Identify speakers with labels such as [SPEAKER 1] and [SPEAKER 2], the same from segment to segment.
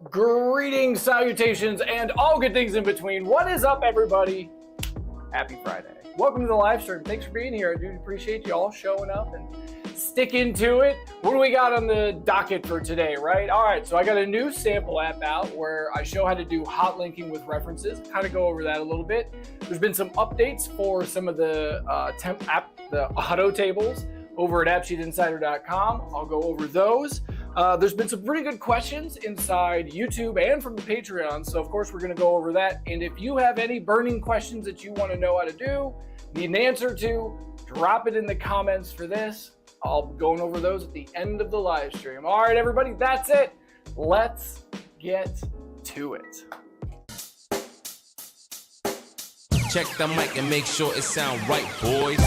[SPEAKER 1] Greetings, salutations, and all good things in between. What is up, everybody? Happy Friday. Welcome to the live stream. Thanks for being here. I do appreciate you all showing up and sticking to it. What do we got on the docket for today, right? All right, so I got a new sample app out where I show how to do hot linking with references. Kind of go over that a little bit. There's been some updates for some of the the auto tables over at AppSheetInsider.com. I'll go over those. There's been some pretty good questions inside YouTube and from the Patreon, so of course we're going to go over that. And if you have any burning questions that you want to know how to do, need an answer to, drop it in the comments for this. I'll be going over those at the end of the live stream. All right, everybody, that's it. Let's get to it.
[SPEAKER 2] Check the mic and make sure it sound right, boys.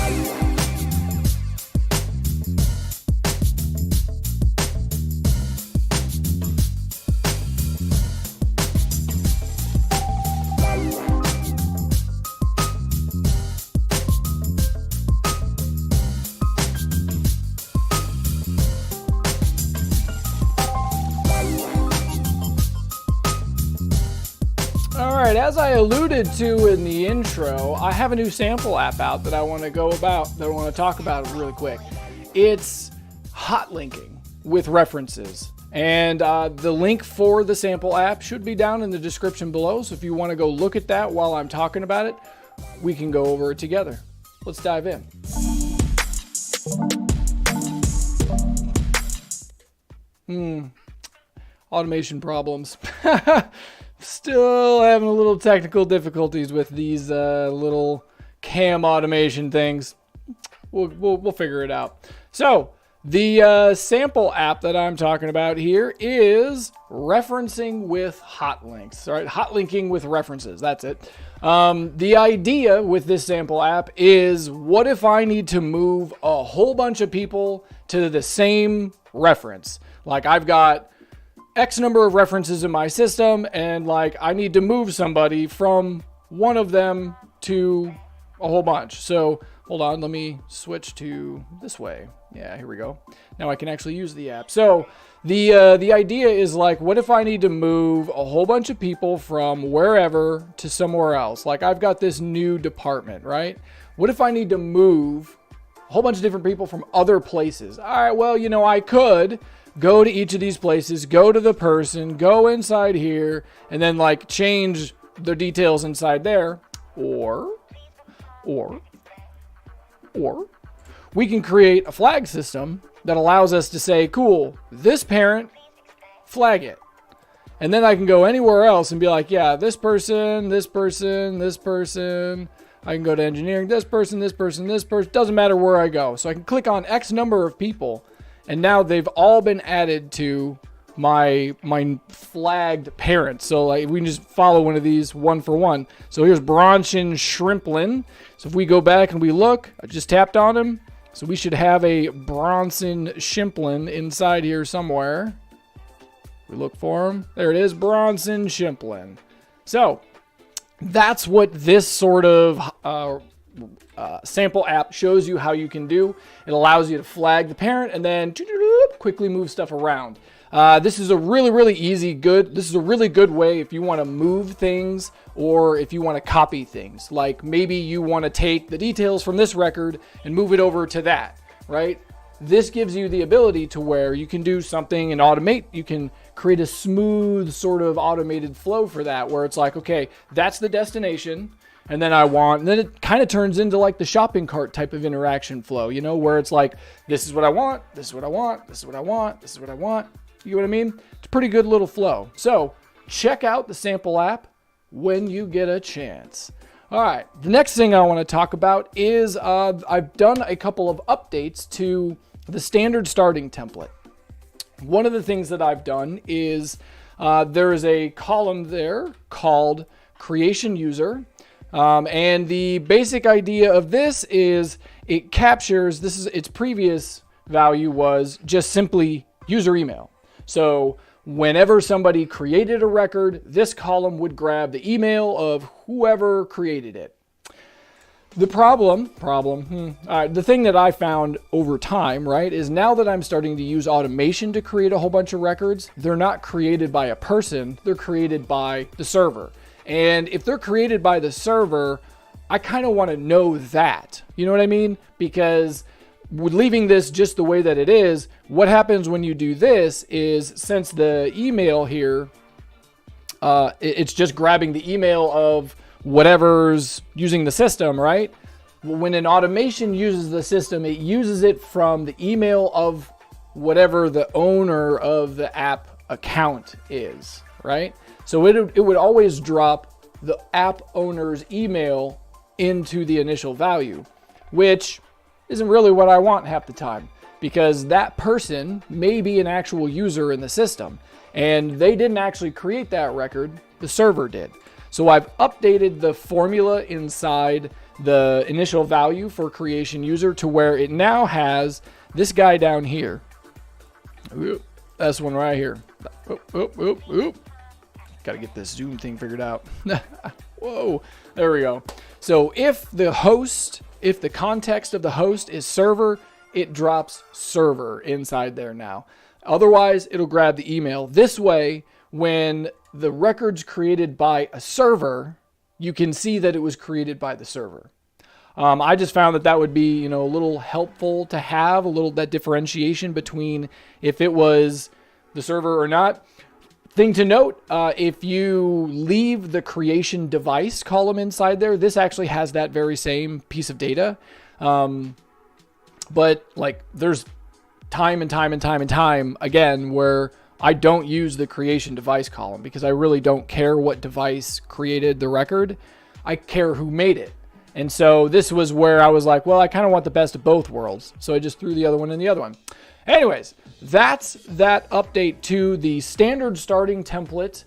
[SPEAKER 1] As I alluded to in the intro, I have a new sample app out that I want to talk about really quick. It's hot linking with references. And the link for the sample app should be down in the description below. So if you want to go look at that while I'm talking about it, we can go over it together. Let's dive in. Automation problems. Still having a little technical difficulties with these little cam automation things. We'll figure it out. So the sample app that I'm talking about here is referencing with hot links. All right, hot linking with references. That's it. The idea with this sample app is, what if I need to move a whole bunch of people to the same reference? Like, I've got X number of references in my system, and like I need to move somebody from one of them to a whole bunch. So hold on, let me switch to this way. Yeah, here we go. Now I can actually use the app. So the idea is, like, what if I need to move a whole bunch of people from wherever to somewhere else? Like, I've got this new department, right? What if I need to move a whole bunch of different people from other places? All right, well, you know, I could go to each of these places, go to the person, go inside here, and then like change the details inside there. Or we can create a flag system that allows us to say, cool, this parent, flag it. And then I can go anywhere else and be like, yeah, this person, this person, this person. I can go to engineering, this person, this person, this person. Doesn't matter where I go. So I can click on X number of people, and now they've all been added to my flagged parents. So like we can just follow one of these one for one. So here's Bronson Shrimplin. So if we go back and we look, I just tapped on him. So we should have a Bronson Shrimplin inside here somewhere. We look for him. There it is, Bronson Shrimplin. So that's what this sort of sample app shows you how you can do. It allows you to flag the parent and then quickly move stuff around. This is a really good way if you want to move things or if you want to copy things. Like maybe you want to take the details from this record and move it over to that, right? This gives you the ability to where you can do something and automate. You can create a smooth sort of automated flow for that, where it's like, okay, that's the destination. And then then it kind of turns into like the shopping cart type of interaction flow, you know, where it's like, this is what I want, this is what I want, this is what I want, this is what I want. You know what I mean? It's a pretty good little flow. So check out the sample app when you get a chance. All right, the next thing I want to talk about is I've done a couple of updates to the standard starting template. One of the things that I've done is there is a column there called Creation User. And the basic idea of this is it captures, its previous value was just simply user email. So whenever somebody created a record, this column would grab the email of whoever created it. The the thing that I found over time, right, is now that I'm starting to use automation to create a whole bunch of records, they're not created by a person, they're created by the server. And if they're created by the server, I kind of want to know that. You know what I mean? Because with leaving this just the way that it is, what happens when you do this is, since the email here, it's just grabbing the email of whatever's using the system, right? When an automation uses the system, it uses it from the email of whatever the owner of the app account is, right? So it would always drop the app owner's email into the initial value, which isn't really what I want half the time, because that person may be an actual user in the system and they didn't actually create that record, the server did. So I've updated the formula inside the initial value for creation user to where it now has this guy down here. Oop, that's one right here. Got to get this zoom thing figured out. Whoa, there we go. So if the context of the host is server, it drops server inside there now. Otherwise, it'll grab the email. This way, when the record's created by a server, you can see that it was created by the server. I just found that would be, a little helpful to have, that differentiation between if it was the server or not. Thing to note, if you leave the creation device column inside there, this actually has that very same piece of data. But there's time again where I don't use the creation device column because I really don't care what device created the record. I care who made it. And so this was where I was like, well, I kind of want the best of both worlds. So I just threw the other one in the other one. Anyways, that's that update to the standard starting template.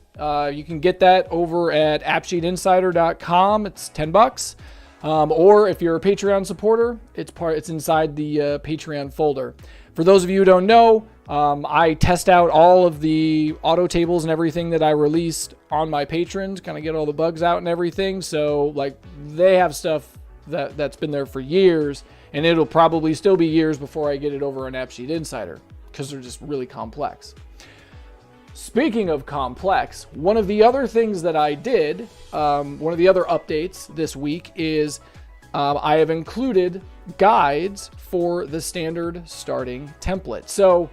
[SPEAKER 1] You can get that over at appsheetinsider.com. It's $10. Or if you're a Patreon supporter, it's inside the Patreon folder. For those of you who don't know, I test out all of the auto tables and everything that I released on my patrons, kind of get all the bugs out and everything. So they have stuff that's been there for years, and it'll probably still be years before I get it over on AppSheet Insider because they're just really complex. Speaking of complex, one of the other things that I did, one of the other updates this week is I have included guides for the standard starting template. So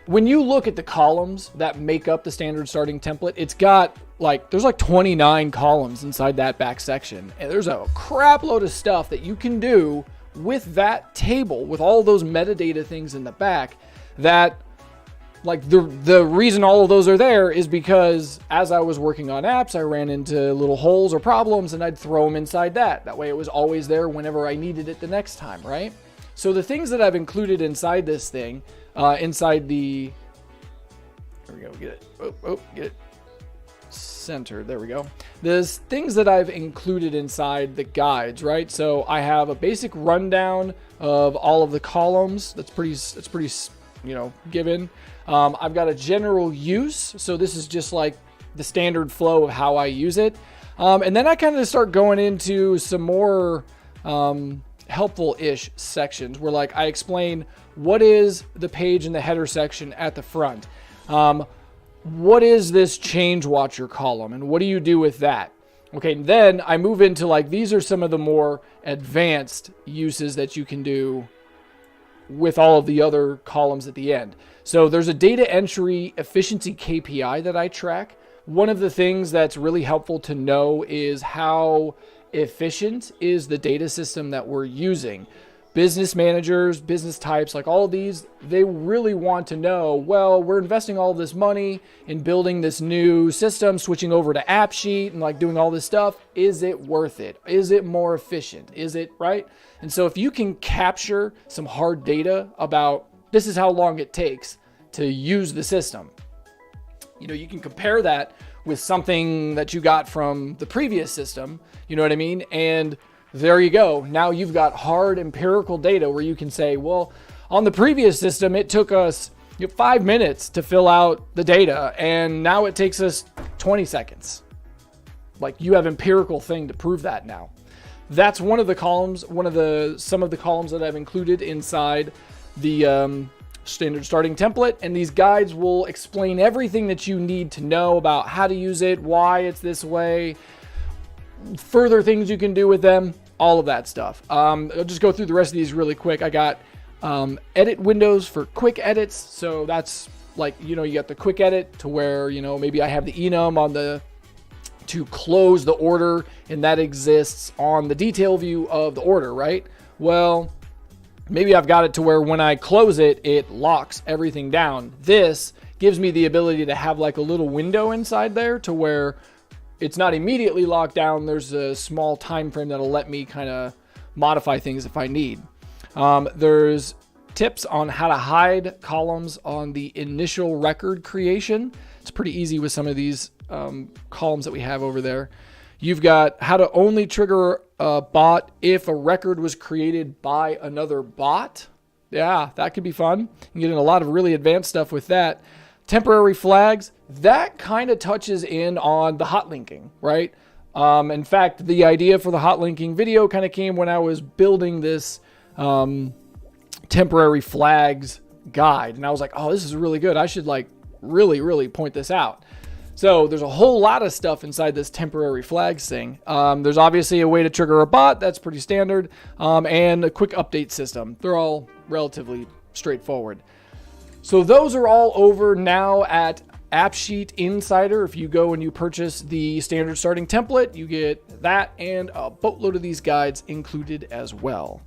[SPEAKER 1] when you look at the columns that make up the standard starting template, it's got there's 29 columns inside that back section. And there's a crap load of stuff that you can do with that table, with all those metadata things in the back that the reason all of those are there is because as I was working on apps, I ran into little holes or problems and I'd throw them inside that. That way it was always there whenever I needed it the next time, right? So the things that I've included inside this thing, inside the, there we go, get it centered, there we go. There's things that I've included inside the guides, right? So I have a basic rundown of all of the columns. That's pretty, given. I've got a general use. So this is just the standard flow of how I use it. And then I kind of start going into some more helpful-ish sections where I explain what is the page in the header section at the front. What is this change watcher column and what do you do with that? Okay, then I move into these are some of the more advanced uses that you can do with all of the other columns at the end. So there's a data entry efficiency KPI that I track. One of the things that's really helpful to know is how efficient is the data system that we're using. Business managers, business types, all of these, they really want to know, well, we're investing all this money in building this new system, switching over to AppSheet and doing all this stuff. Is it worth it? Is it more efficient? Is it right? And so if you can capture some hard data about this is how long it takes to use the system, you can compare that with something that you got from the previous system, you know what I mean? And there you go. Now you've got hard empirical data where you can say, well, on the previous system, it took us 5 minutes to fill out the data, and now it takes us 20 seconds. You have empirical thing to prove that now. that's one of the columns, some of the columns that I've included inside the standard starting template. And these guides will explain everything that you need to know about how to use it, why it's this way, further things you can do with them, all of that stuff. I'll just go through the rest of these really quick. I got edit windows for quick edits. So that's like, you got the quick edit to where, maybe I have the enum on to close the order, and that exists on the detail view of the order, right? Well, maybe I've got it to where when I close it, it locks everything down. This gives me the ability to have like a little window inside there to where it's not immediately locked down. There's a small time frame that'll let me kind of modify things if I need. There's tips on how to hide columns on the initial record creation. It's pretty easy with some of these columns that we have over there. You've got how to only trigger a bot if a record was created by another bot. Yeah, that could be fun. You get in a lot of really advanced stuff with that. Temporary flags, that kind of touches in on the hot linking, right? In fact, the idea for the hot linking video kind of came when I was building this temporary flags guide. And I was like, oh, this is really good. I should like really point this out. So there's a whole lot of stuff inside this temporary flags thing. There's obviously a way to trigger a bot. That's pretty standard. And a quick update system. They're all relatively straightforward. So those are all over now at AppSheet Insider. If you go and you purchase the standard starting template, you get that and a boatload of these guides included as well.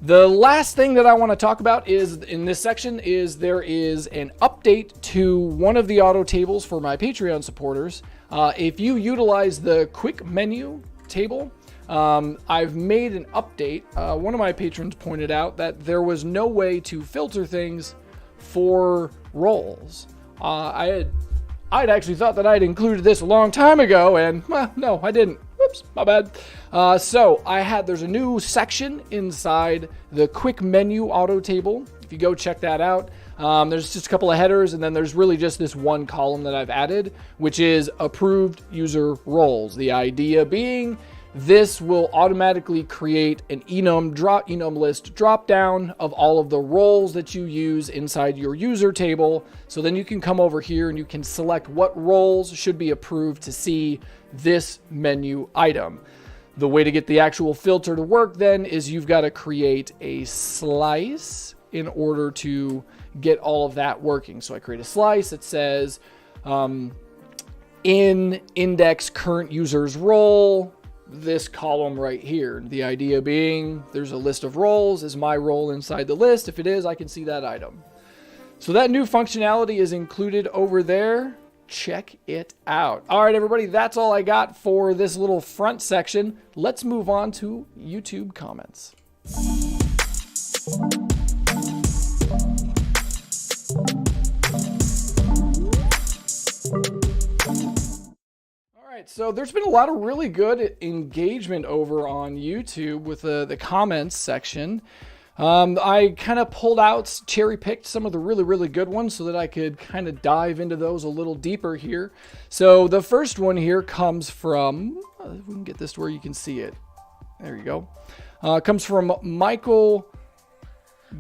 [SPEAKER 1] The last thing that I want to talk about is in this section is there is an update to one of the auto tables for my Patreon supporters. If you utilize the quick menu table, I've made an update. One of my patrons pointed out that there was no way to filter things for roles. I'd actually thought that I'd included this a long time ago, and well, no, I didn't. Whoops, my bad. So there's a new section inside the quick menu auto table. If you go check that out, there's just a couple of headers, and then there's really just this one column that I've added, which is approved user roles. The idea being this will automatically create an enum list drop down of all of the roles that you use inside your user table. So then you can come over here and you can select what roles should be approved to see this menu item. The way to get the actual filter to work then is you've got to create a slice in order to get all of that working. So I create a slice that says in index current user's role, this column right here. The idea being there's a list of roles. Is my role inside the list? If it is, I can see that item. So that new functionality is included over there. Check it out. All right, everybody, that's all I got for this little front section. Let's move on to YouTube comments. So there's been a lot of really good engagement over on YouTube with the comments section. I kind of pulled out, cherry-picked some of the really good ones so that I could kind of dive into those a little deeper here. So the first one here comes from, if we can get this to where you can see it. There you go. Comes from Michael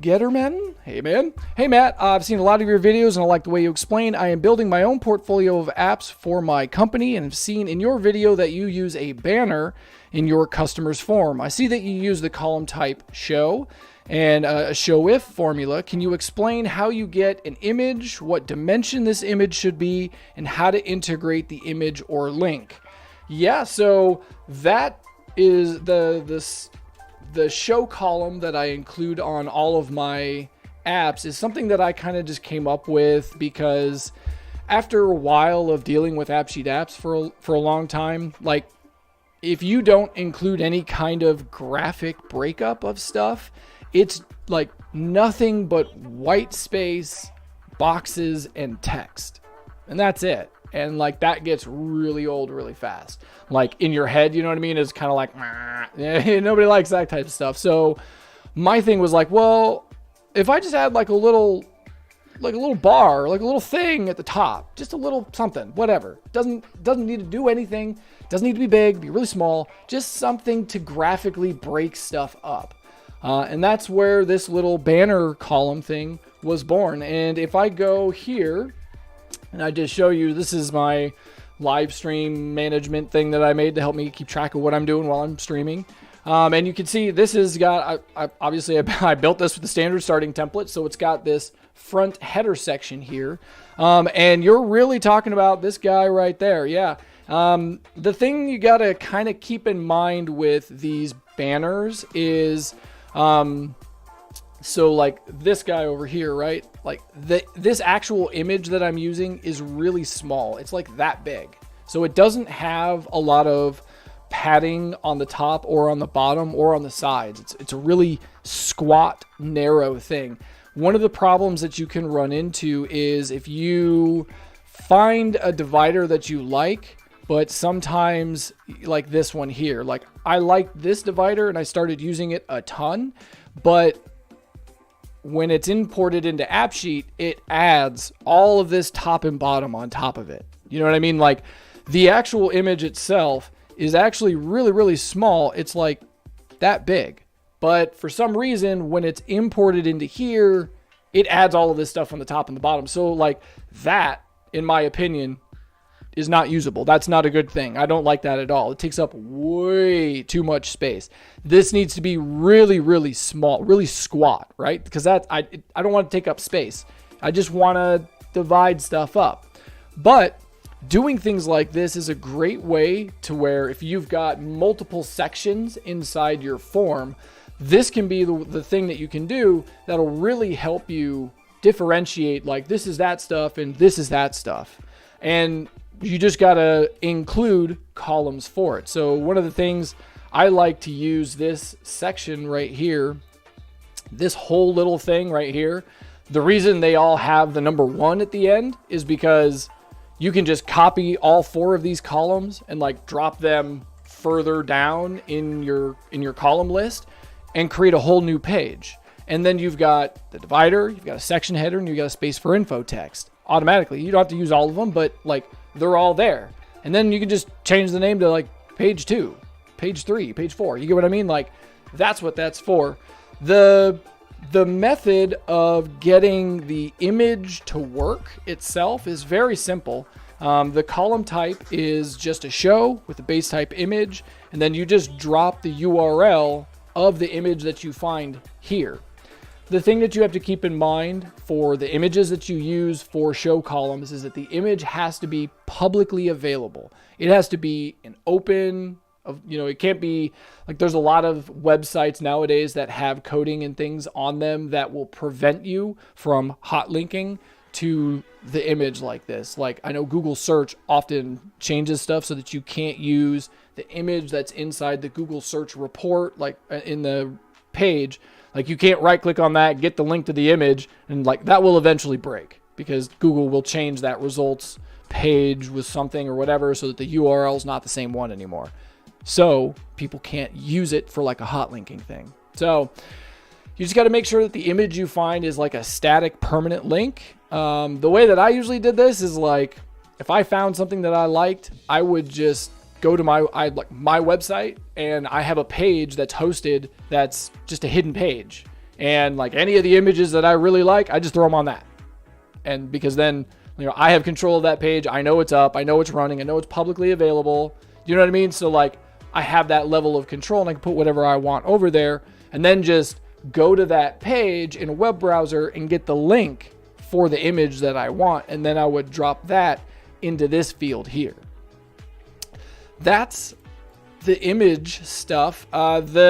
[SPEAKER 1] Gedermann. Hey, man. Hey, Matt. I've seen a lot of your videos and I like the way you explain. I am building my own portfolio of apps for my company and have seen in your video that you use a banner in your customer's form. I see that you use the column type show and a show if formula. Can you explain how you get an image, what dimension this image should be, and how to integrate the image or link? Yeah, so that is the show column that I include on all of my apps is something that I kind of just came up with because after a while of dealing with AppSheet apps for a long time, like if you don't include any kind of graphic breakup of stuff, it's like nothing but white space, boxes, and text. And that's it. And like that gets really old really fast. Like in your head, you know what I mean? It's kind of like, nobody likes that type of stuff. So my thing was like, well, if I just add like a little like a little bar, like a little thing at the top, just a little something, whatever. Doesn't need to do anything. Doesn't need to be big, be really small, just something to graphically break stuff up. And that's where this little banner column thing was born. And if I go here and I just show you, this is my live stream management thing that I made to help me keep track of what I'm doing while I'm streaming. And you can see this has got, obviously I built this with the standard starting template. So it's got this front header section here. And you're really talking about this guy right there. Yeah. The thing you got to kind of keep in mind with these banners is, so like this guy over here, right? Like this actual image that I'm using is really small. It's like that big. So it doesn't have a lot of padding on the top or on the bottom or on the sides. It's a really squat, narrow thing. One of the problems that you can run into is if you find a divider that you like, but sometimes like this one here, like I like this divider and I started using it a ton, but when it's imported into AppSheet, it adds all of this top and bottom on top of it. You know what I mean? Like the actual image itself is actually really, really small. It's like that big, but for some reason, when it's imported into here, it adds all of this stuff on the top and the bottom. So like that, in my opinion, is not usable. That's not a good thing. I don't like that at all. It takes up way too much space. This needs to be really, really small, really squat, right? Because I don't want to take up space. I just want to divide stuff up. But doing things like this is a great way to where if you've got multiple sections inside your form, this can be the thing that you can do that'll really help you differentiate, like this is that stuff and this is that stuff. And you just got to include columns for it. So one of the things I like to use this section right here, this whole little thing right here, the reason they all have the number 1 at the end is because you can just copy all 4 of these columns and like drop them further down in your column list and create a whole new page. And then you've got the divider, you've got a section header, and you've got a space for info text automatically. You don't have to use all of them, but like they're all there. And then you can just change the name to like page 2, page 3, page 4. You get what I mean? Like that's what that's for. The method of getting the image to work itself is very simple. The column type is just a show with a base type image, and then you just drop the URL of the image that you find here. The thing that you have to keep in mind for the images that you use for show columns is that the image has to be publicly available. It has to be an open, it can't be like there's a lot of websites nowadays that have coding and things on them that will prevent you from hot linking to the image like this. Like I know Google search often changes stuff so that you can't use the image that's inside the Google search report, like in the page. Like you can't right click on that, get the link to the image, and like that will eventually break because Google will change that results page with something or whatever so that the URL is not the same one anymore. So people can't use it for like a hot linking thing. So you just got to make sure that the image you find is like a static permanent link. The way that I usually did this is like if I found something that I liked, I would just go to my website, and I have a page that's hosted that's just a hidden page. And like any of the images that I really like, I just throw them on that. And because then, I have control of that page. I know it's up. I know it's running. I know it's publicly available. You know what I mean? So like I have that level of control and I can put whatever I want over there and then just go to that page in a web browser and get the link for the image that I want. And then I would drop that into this field here. That's the image stuff. Over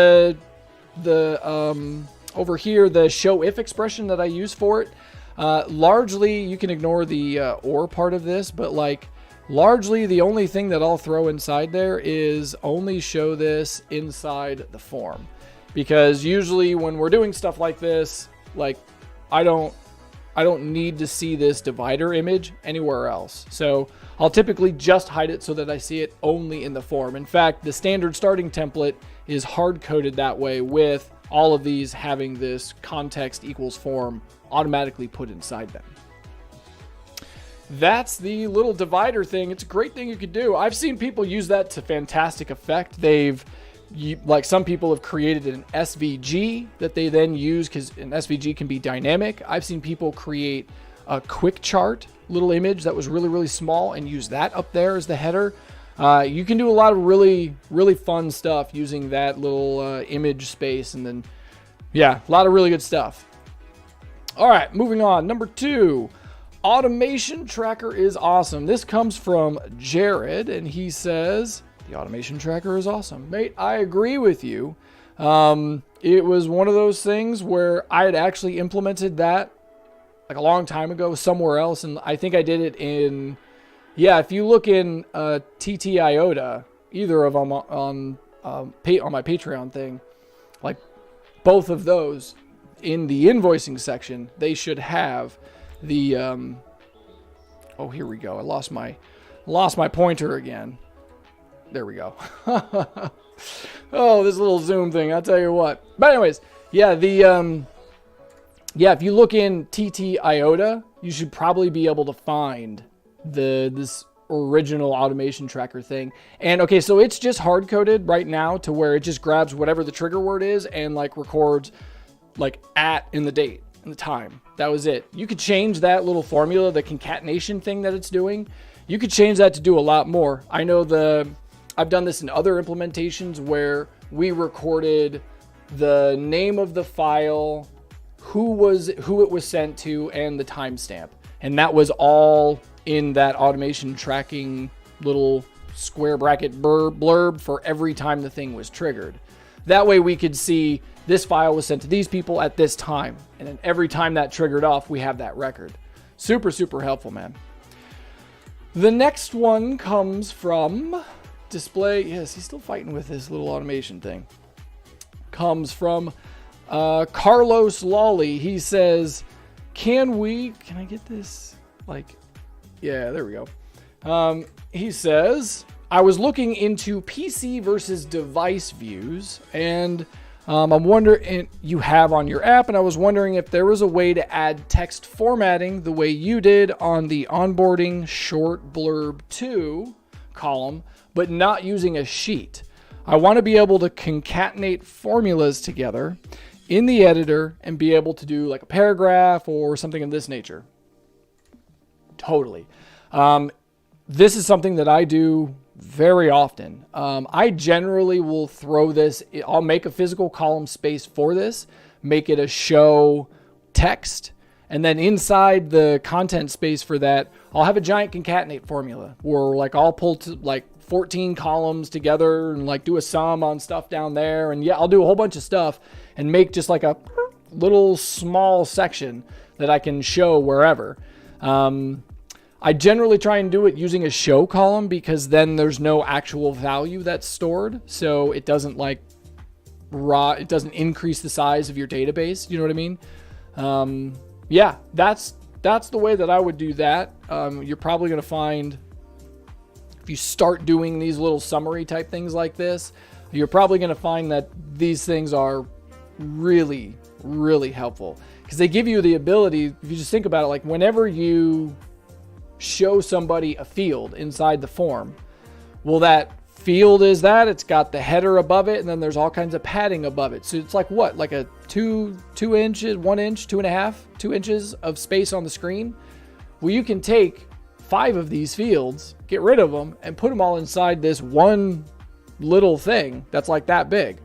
[SPEAKER 1] here, the show if expression that I use for it, largely you can ignore the or part of this, but like largely the only thing that I'll throw inside there is only show this inside the form, because usually when we're doing stuff like this, like I don't need to see this divider image anywhere else. So I'll typically just hide it so that I see it only in the form. In fact, the standard starting template is hard-coded that way with all of these having this context equals form automatically put inside them. that's the little divider thing. It's a great thing you could do. I've seen people use that to fantastic effect. Like some people have created an SVG that they then use, because an SVG can be dynamic. I've seen people create a quick chart little image that was really, really small and use that up there as the header. You can do a lot of really, really fun stuff using that little image space. And then, yeah, a lot of really good stuff. All right, moving on. Number 2, automation tracker is awesome. This comes from Jared, and he says, the automation tracker is awesome. Mate, I agree with you. It was one of those things where I had actually implemented that like a long time ago somewhere else. And I think I did it in, if you look in TT IOTA, either of them on my Patreon thing, like both of those in the invoicing section, they should have the, oh, here we go. I lost my pointer again. There we go. Oh, this little zoom thing, I'll tell you what. But anyways, if you look in TT IOTA, you should probably be able to find this original automation tracker thing. And okay, so it's just hard coded right now to where it just grabs whatever the trigger word is and like records like in the date and the time. That was it. You could change that little formula, the concatenation thing that it's doing. You could change that to do a lot more. I know I've done this in other implementations where we recorded the name of the file, who it was sent to, and the timestamp. And that was all in that automation tracking little square bracket blurb for every time the thing was triggered. That way we could see this file was sent to these people at this time. And then every time that triggered off, we have that record. Super, super helpful, man. The next one comes from display. Yes, he's still fighting with this little automation thing. Comes from Carlos Loli. He says, can I get this? There we go. He says, I was looking into PC versus device views, and I'm wondering, you have on your app, and I was wondering if there was a way to add text formatting the way you did on the onboarding short blurb 2 column, but not using a sheet. I want to be able to concatenate formulas together in the editor and be able to do like a paragraph or something of this nature. Totally. This is something that I do very often. I generally will throw this, I'll make a physical column space for this, make it a show text, and then inside the content space for that, I'll have a giant concatenate formula where like I'll pull 14 columns together and like do a sum on stuff down there. And I'll do a whole bunch of stuff and make just like a little small section that I can show wherever. I generally try and do it using a show column because then there's no actual value that's stored. So it doesn't it doesn't increase the size of your database. You know what I mean? That's the way that I would do that. You're probably going to find, if you start doing these little summary type things like this, you're probably going to find that these things are really, really helpful because they give you the ability, if you just think about it, like whenever you show somebody a field inside the form, well, that field is that it's got the header above it, and then there's all kinds of padding above it. So it's like what, like a 2 inches, 1 inch, 2.5, 2 inches of space on the screen. Well, you can take 5 of these fields, get rid of them, and put them all inside this one little thing that's like that big.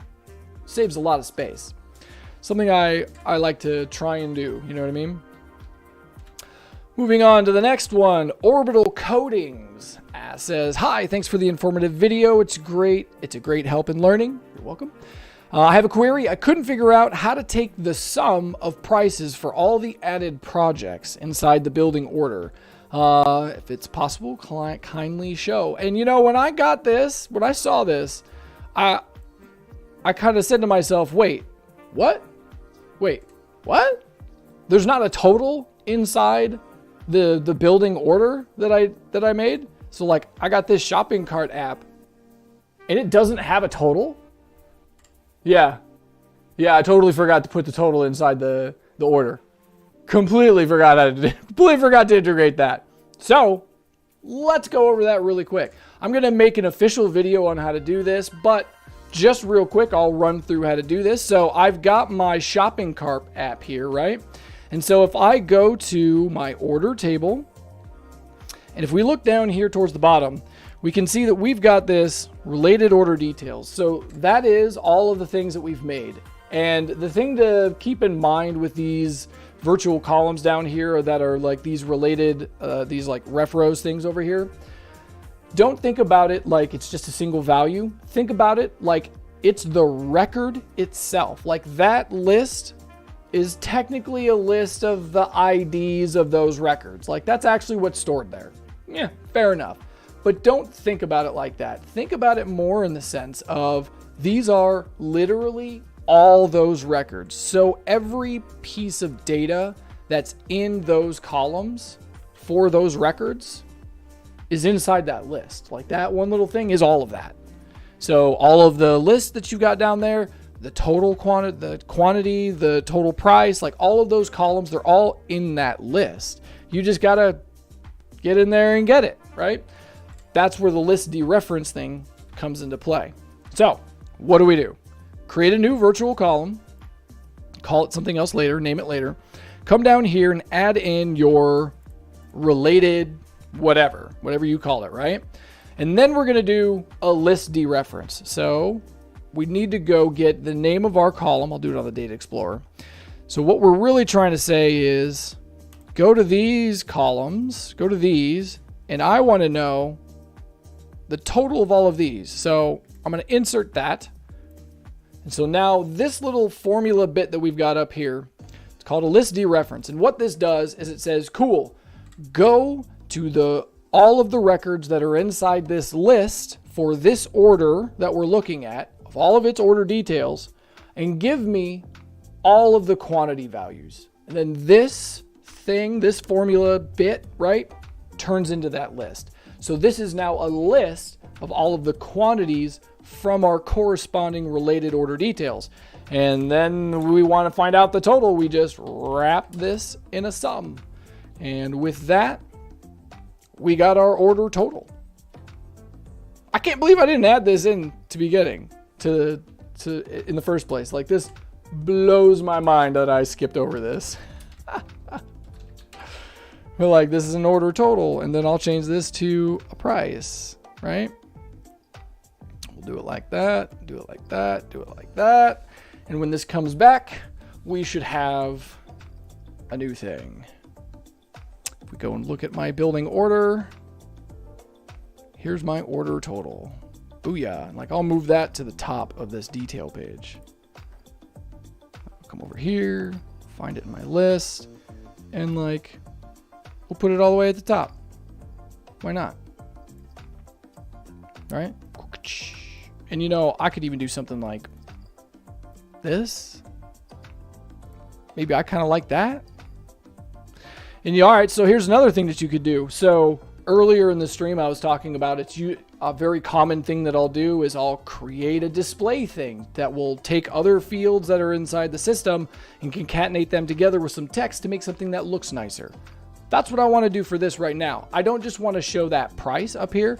[SPEAKER 1] Saves a lot of space. Something I like to try and do, you know what I mean? Moving on to the next one, Orbital Codings says, hi, thanks for the informative video. It's great. It's a great help in learning. You're welcome. I have a query. I couldn't figure out how to take the sum of prices for all the added projects inside the building order. If it's possible, kindly show. And you know, when I saw this, I kind of said to myself, wait, what? There's not a total inside the building order that I made. So like I got this shopping cart app and it doesn't have a total. Yeah, I totally forgot to put the total inside the order. Completely forgot to integrate that. So let's go over that really quick. I'm going to make an official video on how to do this, but just real quick, I'll run through how to do this. So I've got my shopping cart app here, right? And so if I go to my order table, and if we look down here towards the bottom, we can see that we've got this related order details. So that is all of the things that we've made. And the thing to keep in mind with these virtual columns down here that are like these related, these like ref rows things over here, don't think about it like it's just a single value. Think about it like it's the record itself. Like that list is technically a list of the IDs of those records. Like that's actually what's stored there. Yeah, fair enough. But don't think about it like that. Think about it more in the sense of these are literally all those records. So every piece of data that's in those columns for those records is inside that list. Like that one little thing is all of that. So all of the lists that you got down there, the total quantity, the total price, like all of those columns, they're all in that list. You just got to get in there and get it, right? That's where the list dereference thing comes into play. So what do? Create a new virtual column, call it something else later, name it later. Come down here and add in your related whatever you call it, right? And then we're going to do a list dereference. So we need to go get the name of our column. I'll do it on the Data Explorer. So what we're really trying to say is go to these columns, go to these, and I want to know the total of all of these. So I'm going to insert that. And so now this little formula bit that we've got up here, it's called a list dereference. And what this does is it says, cool, go to all of the records that are inside this list for this order that we're looking at, of all of its order details, and give me all of the quantity values. And then this thing, this formula bit, right, turns into that list. So this is now a list of all of the quantities from our corresponding related order details. And then we want to find out the total. We just wrap this in a sum. And with that, we got our order total. I can't believe I didn't add this in to beginning to in the first place. Like this blows my mind that I skipped over this. But like this is an order total, and then I'll change this to a price, right? We'll do it like that, do it like that, do it like that. And when this comes back, we should have a new thing. If we go and look at my building order, here's my order total. Booyah. And like I'll move that to the top of this detail page. I'll come over here, find it in my list, and like we'll put it all the way at the top. Why not? All right. And you know, I could even do something like this. Maybe I kind of like that. And all right, so here's another thing that you could do. So earlier in the stream, I was talking about a very common thing that I'll do is I'll create a display thing that will take other fields that are inside the system and concatenate them together with some text to make something that looks nicer. That's what I want to do for this right now. I don't just want to show that price up here.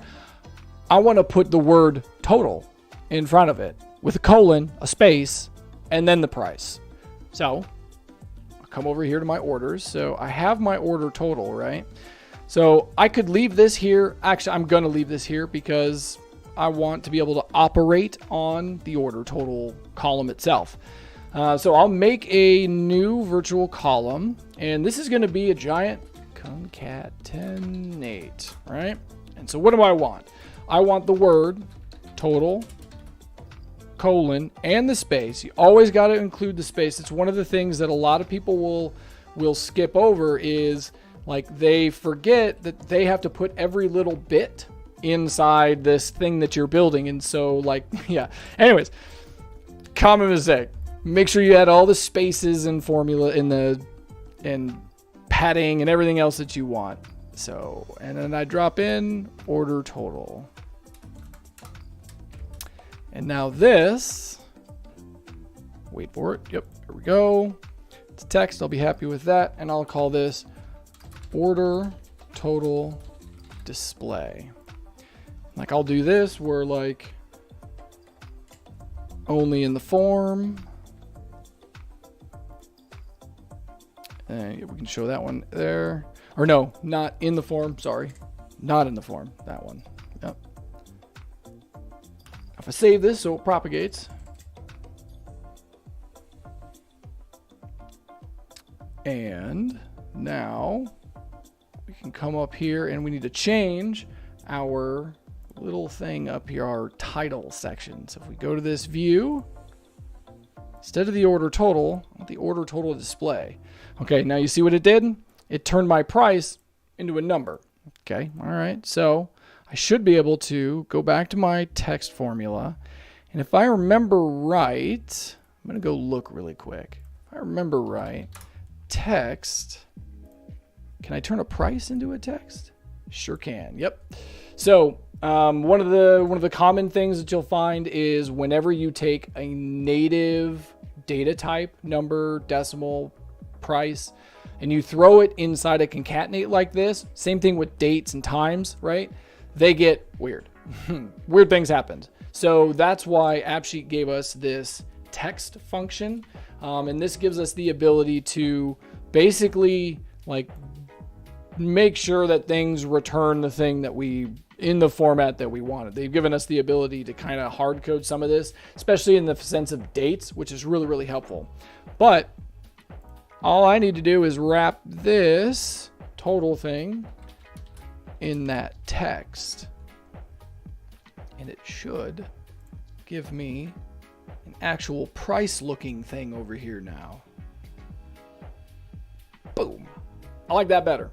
[SPEAKER 1] I want to put the word total in front of it with a colon, a space, and then the price. So I'll come over here to my orders. So I have my order total, right? So I could leave this here. Actually, I'm going to leave this here because I want to be able to operate on the order total column itself. So I'll make a new virtual column, and this is going to be a giant concatenate, right? And so what do I want? I want the word total, colon, and the space. You always got to include the space. It's one of the things that a lot of people will skip over is like they forget that they have to put every little bit inside this thing that you're building. And so like, yeah, anyways, common mistake. Make sure you add all the spaces and formula and padding and everything else that you want. So, and then I drop in order total. And now this, wait for it. Yep, here we go. It's text. I'll be happy with that. And I'll call this order total display. Like I'll do this where like only in the form. And we can show that one there. Or no, not in the form. Sorry. Not in the form. That one. Yep. If I save this so it propagates. And now we can come up here and we need to change our little thing up here, our title section. So if we go to this view, instead of the order total, I want the order total display. Okay, now you see what it did? It turned my price into a number. Okay, all right. So I should be able to go back to my text formula. And if I remember right, I'm going to go look really quick. If I remember right, text, can I turn a price into a text? Sure can. Yep. So one of the common things that you'll find is whenever you take a native data type, number, decimal, price, and you throw it inside a concatenate like this, same thing with dates and times, right? They get weird. Weird things happened. So that's why AppSheet gave us this text function. And this gives us the ability to basically like make sure that things return the thing that we in the format that we wanted. They've given us the ability to kind of hard code some of this, especially in the sense of dates, which is really, really helpful. But all I need to do is wrap this total thing in that text. And it should give me an actual price looking thing over here now. Boom. I like that better.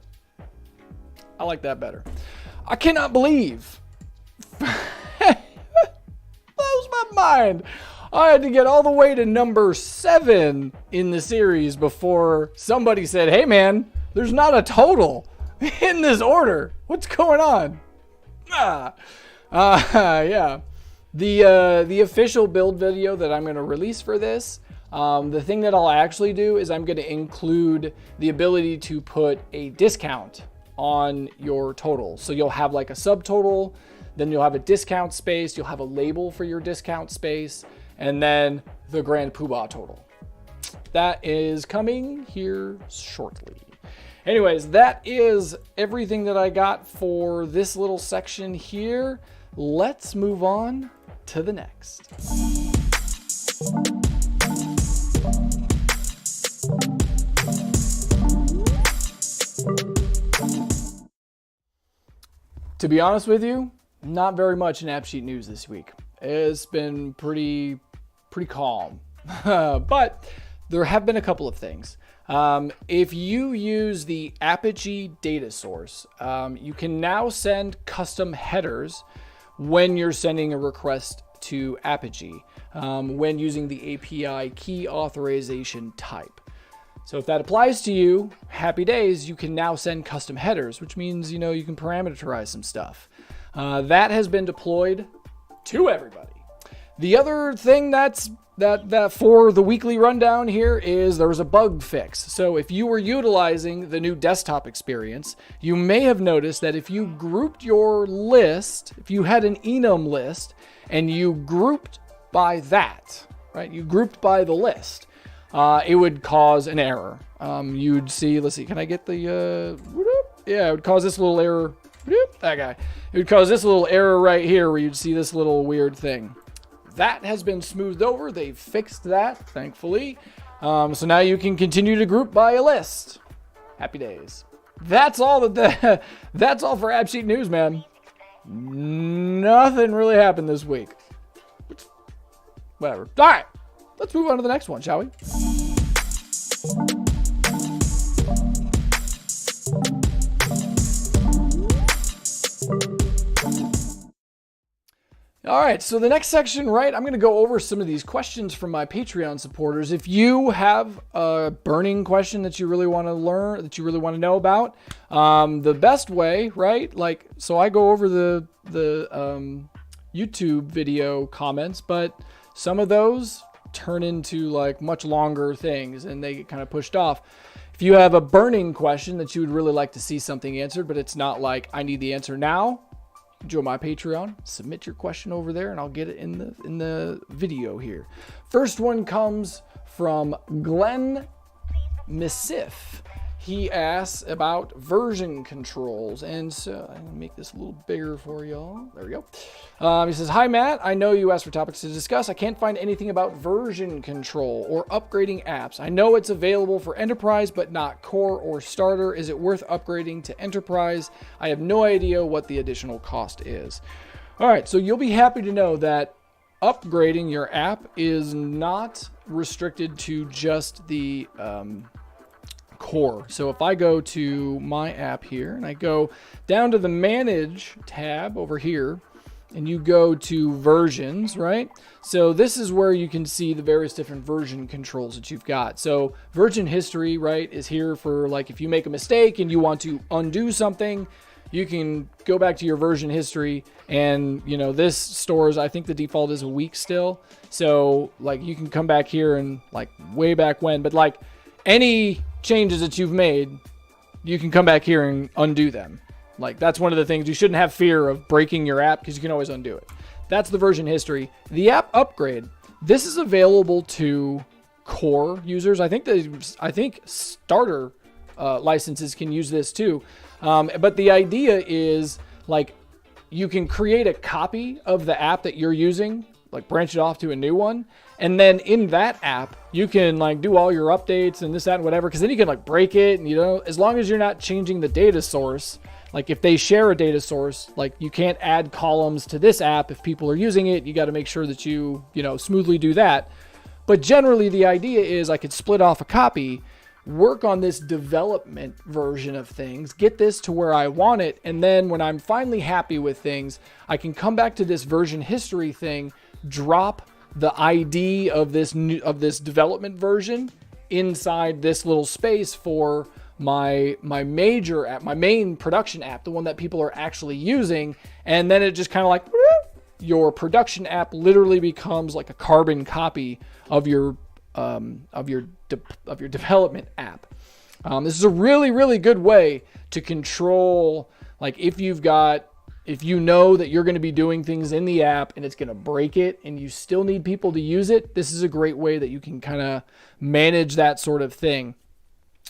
[SPEAKER 1] I like that better. I cannot believe. Blows my mind. I had to get all the way to number 7 in the series before somebody said, hey man, there's not a total in this order. What's going on? Yeah. The official build video that I'm going to release for this, the thing that I'll actually do is I'm going to include the ability to put a discount on your total. So you'll have like a subtotal, then you'll have a discount space, you'll have a label for your discount space, and then the grand poobah total. That is coming here shortly. Anyways, that is everything that I got for this little section here. Let's move on to the next. To be honest with you, not very much in AppSheet news this week. It's been pretty calm, but there have been a couple of things. If you use the Apogee data source, you can now send custom headers when you're sending a request to Apogee, when using the API key authorization type. So if that applies to you, happy days, you can now send custom headers, which means, you can parameterize some stuff. That has been deployed to everybody. The other thing that for the weekly rundown here is there was a bug fix. So if you were utilizing the new desktop experience, you may have noticed that if you grouped your list, if you had an enum list and you grouped by that, right? You grouped by the list, it would cause an error. You'd see, let's see, can I get the, yeah, it would cause this little error. That guy. It would cause this little error right here where you'd see this little weird thing. That has been smoothed over. They've fixed that, thankfully. So now you can continue to group by a list. Happy days. That's all that's all for AppSheet news, man. Nothing really happened this week. Whatever. All right, let's move on to the next one, shall we? All right, so the next section, right, I'm going to go over some of these questions from my Patreon supporters. If you have a burning question that you really want to learn, that you really want to know about, the best way, right, like, so I go over the YouTube video comments, but some of those turn into like much longer things and they get kind of pushed off. If you have a burning question that you would really like to see something answered, but it's not like I need the answer now, join my Patreon, submit your question over there, and I'll get it in the video here. First one comes from Glenn Missif. He asks about version controls, and so I'm gonna make this a little bigger for y'all. There we go. He says, "Hi Matt, I know you asked for topics to discuss. I can't find anything about version control or upgrading apps. I know it's available for Enterprise, but not Core or Starter. Is it worth upgrading to Enterprise? I have no idea what the additional cost is." All right, so you'll be happy to know that upgrading your app is not restricted to just the Core. So if I go to my app here and I go down to the Manage tab over here, and you go to versions, right? So this is where you can see the various different version controls that you've got. So version history, right, is here for like if you make a mistake and you want to undo something, you can go back to your version history, and you know this stores, I think the default is a week still. So like you can come back here and like way back when, but like any changes that you've made, you can come back here and undo them. Like that's one of the things. You shouldn't have fear of breaking your app because you can always undo it. That's the version history. The app upgrade, this is available to Core users. I think Starter licenses can use this too. But the idea is like you can create a copy of the app that you're using, like branch it off to a new one. And then in that app, you can like do all your updates and this, that, and whatever. Cause then you can like break it, and you know, as long as you're not changing the data source, like if they share a data source, like you can't add columns to this app. If people are using it, you got to make sure that you know, smoothly do that. But generally the idea is I could split off a copy, work on this development version of things, get this to where I want it. And then when I'm finally happy with things, I can come back to this version history thing, drop the ID of this development version inside this little space for my major app, my main production app, the one that people are actually using. And then it just kind of like your production app literally becomes like a carbon copy of your development app. This is a really, really good way to control, like if you know that you're going to be doing things in the app and it's going to break it and you still need people to use it, this is a great way that you can kind of manage that sort of thing.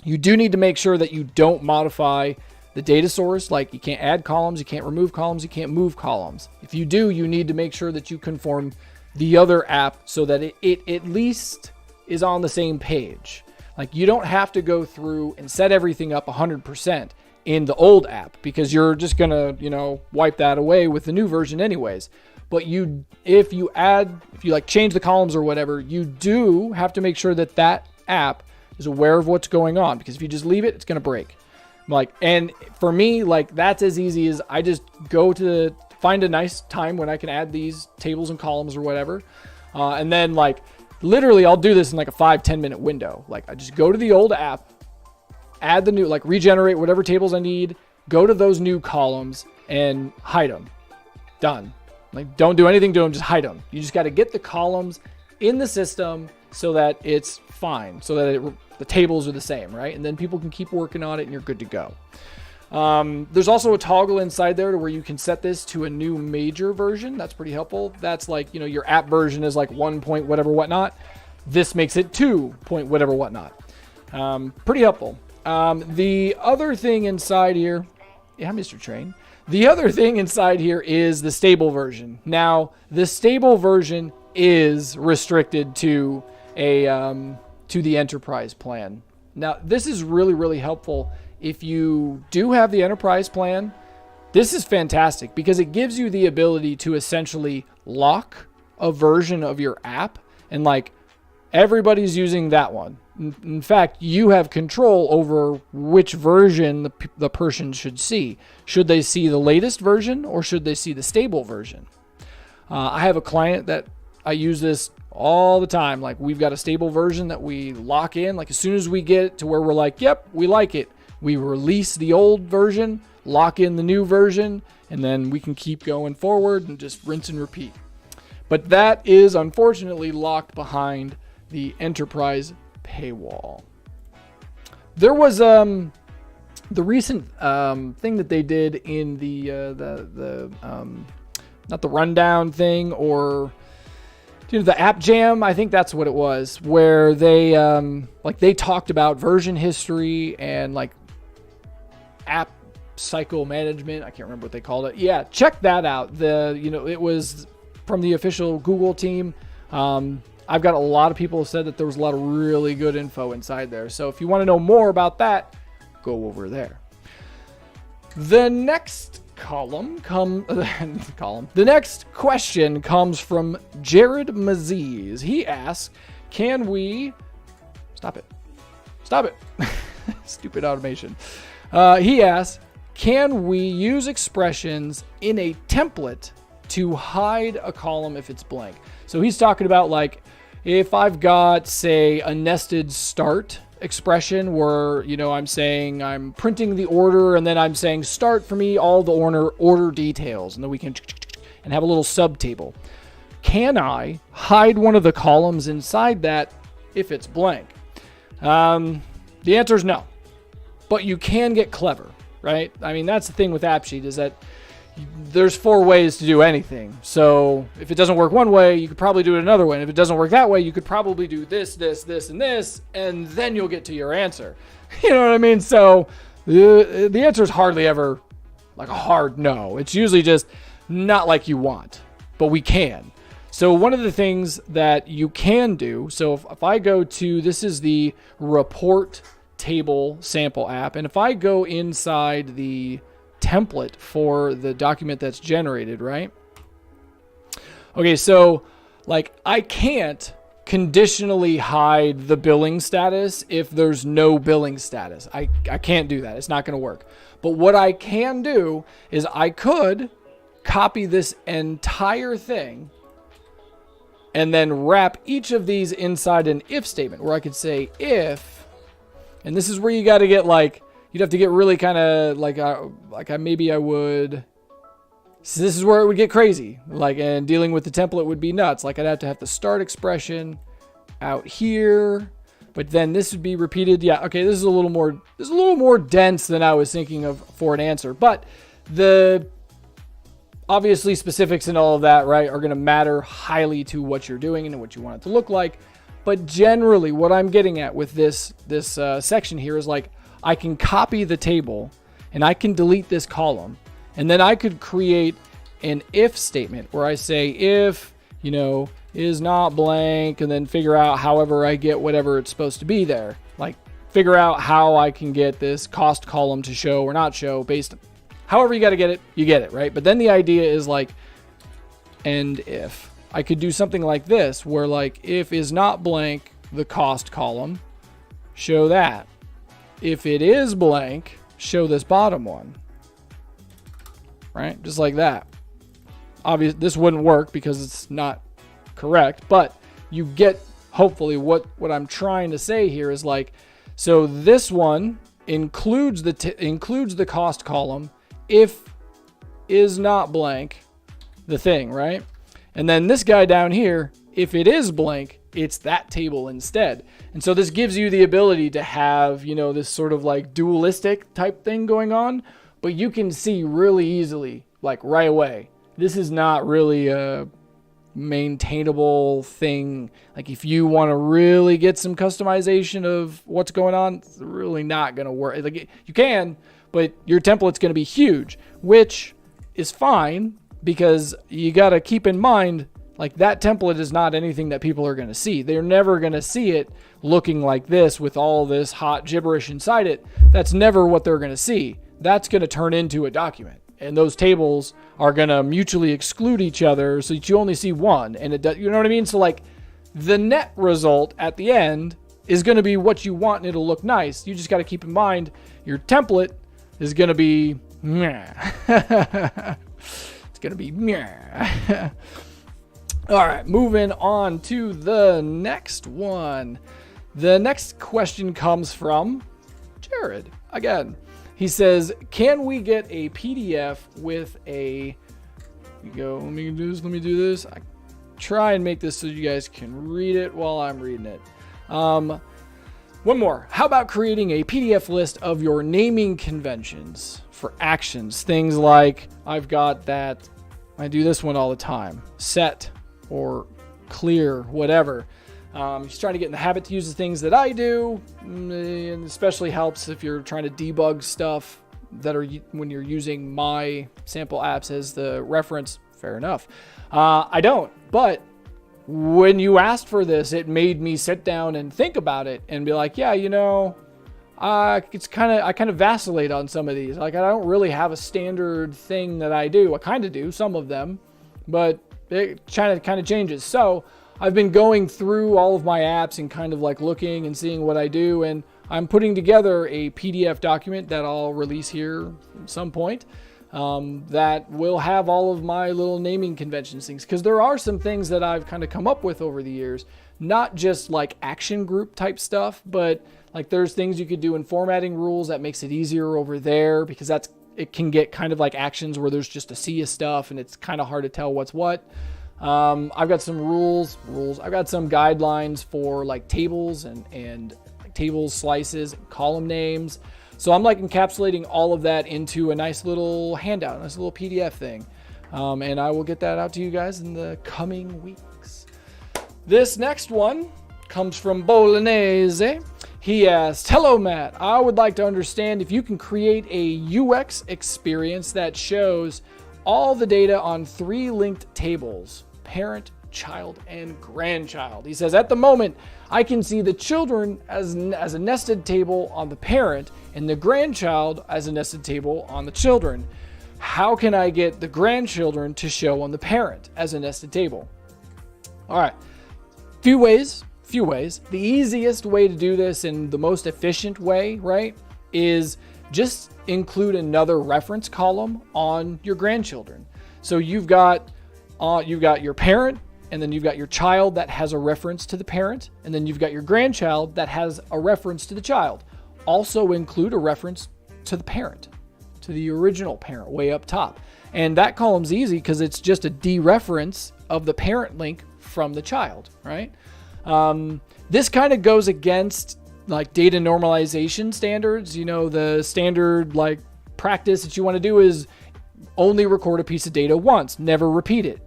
[SPEAKER 1] You do need to make sure that you don't modify the data source. Like you can't add columns, you can't remove columns, you can't move columns. If you do, you need to make sure that you conform the other app so that it at least is on the same page. Like you don't have to go through and set everything up 100% in the old app because you're just gonna, you know, wipe that away with the new version anyways. But if you like change the columns or whatever, you do have to make sure that that app is aware of what's going on, because if you just leave it, it's gonna break. Like, and for me, like that's as easy as I just go to find a nice time when I can add these tables and columns or whatever, and then like literally I'll do this in like a 5-10 minute window. Like I just go to the old app, add the new, like regenerate whatever tables I need, go to those new columns and hide them. Done. Like don't do anything to them, just hide them. You just got to get the columns in the system so that it's fine, so that the tables are the same, right? And then people can keep working on it and you're good to go. There's also a toggle inside there to where you can set this to a new major version. That's pretty helpful. That's like, you know, your app version is like 1 point whatever whatnot. This makes it 2 point whatever whatnot. Pretty helpful. The other thing inside here, yeah, Mr. Train. The other thing inside here is the stable version. Now, the stable version is restricted to the enterprise plan. Now, this is really, really helpful. If you do have the enterprise plan, this is fantastic because it gives you the ability to essentially lock a version of your app and like everybody's using that one. In fact, you have control over which version the person should see. Should they see the latest version or should they see the stable version? I have a client that I use this all the time. Like we've got a stable version that we lock in. Like as soon as we get it to where we're like, yep, we like it, we release the old version, lock in the new version, and then we can keep going forward and just rinse and repeat. But that is unfortunately locked behind the enterprise paywall. There was the recent thing that they did in the not the rundown thing, or the app jam, I think that's what it was, where they they talked about version history and like app cycle management. I can't remember what they called it. Yeah, check that out. It was from the official Google team. I've got a lot of people who said that there was a lot of really good info inside there. So if you want to know more about that, go over there. The next the next question comes from Jared Mazzis. He asks, can we stop it? Stupid automation. He asks, can we use expressions in a template to hide a column if it's blank? So he's talking about like if I've got, say, a nested start expression where, I'm saying I'm printing the order and then I'm saying start for me all the order details, and then we can and have a little sub table. Can I hide one of the columns inside that if it's blank? The answer is no, but you can get clever, right? I mean, that's the thing with AppSheet, is that there's 4 ways to do anything. So if it doesn't work one way, you could probably do it another way. And if it doesn't work that way, you could probably do this, and this, and then you'll get to your answer. You know what I mean? So the answer is hardly ever like a hard no. It's usually just not like you want, but we can. So one of the things that you can do, so if I go to, this is the report table sample app, and if I go inside the template for the document that's generated, right? Okay, so like I can't conditionally hide the billing status if there's no billing status. I can't do that. It's not going to work. But what I can do is I could copy this entire thing and then wrap each of these inside an if statement, where I could say if, and this is where you got to get like, you'd have to get really kind of maybe I would. So this is where it would get crazy. And dealing with the template would be nuts. Like I'd have the start expression out here, but then this would be repeated. Yeah, okay, this is a little more dense than I was thinking of for an answer. But the obviously specifics and all of that, right, are going to matter highly to what you're doing and what you want it to look like. But generally, what I'm getting at with this section here is like, I can copy the table and I can delete this column, and then I could create an if statement where I say if, is not blank, and then figure out however I get whatever it's supposed to be there. Like figure out how I can get this cost column to show or not show based, however you got to get it, you get it, right? But then the idea is like, and if I could do something like this where like if is not blank, the cost column, show that. If it is blank, show this bottom one, right? Just like that. Obviously, this wouldn't work because it's not correct, but you get hopefully what I'm trying to say here is like, so this one includes the cost column if is not blank, the thing, right? And then this guy down here, if it is blank, it's that table instead. And so this gives you the ability to have, this sort of like dualistic type thing going on, but you can see really easily, like right away, this is not really a maintainable thing. Like if you want to really get some customization of what's going on, it's really not going to work. Like you can, but your template's going to be huge, which is fine because you got to keep in mind, like that template is not anything that people are going to see. They're never going to see it looking like this with all this hot gibberish inside it. That's never what they're going to see. That's going to turn into a document. And those tables are going to mutually exclude each other so that you only see one. And you know what I mean? So like the net result at the end is going to be what you want and it'll look nice. You just got to keep in mind your template is going to be it's going to be All right, moving on to the next one. The next question comes from Jared again. He says, can we get a PDF with a, let me do this. I try and make this so you guys can read it while I'm reading it. One more. How about creating a PDF list of your naming conventions for actions? Things like, I've got that, I do this one all the time, set or clear, whatever. Just trying to get in the habit to use the things that I do, and especially helps if you're trying to debug stuff that are when you're using my sample apps as the reference. Fair enough. I don't, but when you asked for this, it made me sit down and think about it and be like, yeah, I kind of vacillate on some of these. Like, I don't really have a standard thing that I do. I kind of do some of them, but it kind of changes. So I've been going through all of my apps and kind of like looking and seeing what I do. And I'm putting together a PDF document that I'll release here at some point that will have all of my little naming conventions things. Because there are some things that I've kind of come up with over the years, not just like action group type stuff, but like there's things you could do in formatting rules that makes it easier over there, because it can get kind of like actions where there's just a sea of stuff and it's kind of hard to tell what's what. I've got some rules. I've got some guidelines for like tables and tables, slices, and column names. So I'm like encapsulating all of that into a nice little handout, a nice little PDF thing. And I will get that out to you guys in the coming weeks. This next one comes from Bolognese. He asked, hello, Matt. I would like to understand if you can create a UX experience that shows all the data on 3 linked tables, parent, child, and grandchild. He says, at the moment, I can see the children as a nested table on the parent and the grandchild as a nested table on the children. How can I get the grandchildren to show on the parent as a nested table? All right, few ways. The easiest way to do this and the most efficient way, right, is just include another reference column on your grandchildren. So you've got your parent, and then you've got your child that has a reference to the parent, and then you've got your grandchild that has a reference to the child. Also include a reference to the parent, to the original parent way up top. And that column's easy because it's just a dereference of the parent link from the child, right? This kind of goes against like data normalization standards. The standard like practice that you want to do is only record a piece of data once, never repeat it.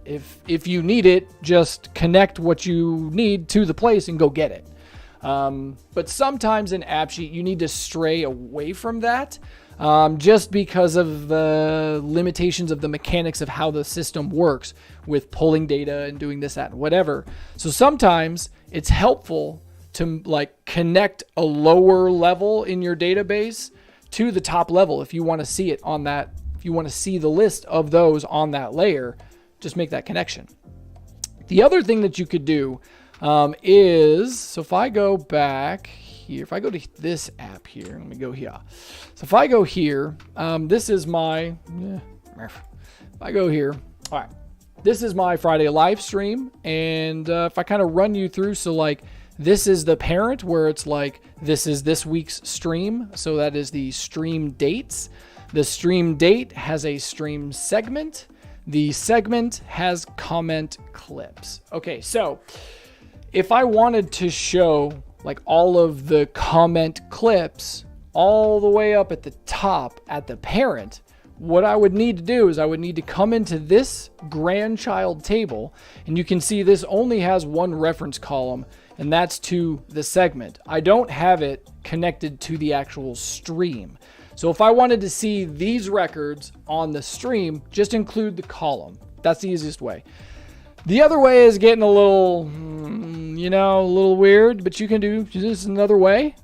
[SPEAKER 1] If you need it, just connect what you need to the place and go get it. But sometimes in AppSheet, you need to stray away from that just because of the limitations of the mechanics of how the system works with pulling data and doing this, that, and whatever. So sometimes it's helpful to like connect a lower level in your database to the top level if you want to see it on that. If you want to see the list of those on that layer, just make that connection. The other thing that you could do is, so if I go back here, if I go to this app here, let me go here. So if I go here, this is my, if I go here, all right, this is my Friday live stream. And if I kind of run you through, so like this is the parent where it's like, this is this week's stream. So that is the stream dates. The stream date has a stream segment. The segment has comment clips. Okay, so if I wanted to show like all of the comment clips all the way up at the top at the parent, what I would need to do is I would need to come into this grandchild table, and you can see this only has one reference column, and that's to the segment. I don't have it connected to the actual stream. So if I wanted to see these records on the stream, just include the column. That's the easiest way. The other way is getting a little, a little weird, but you can do this another way.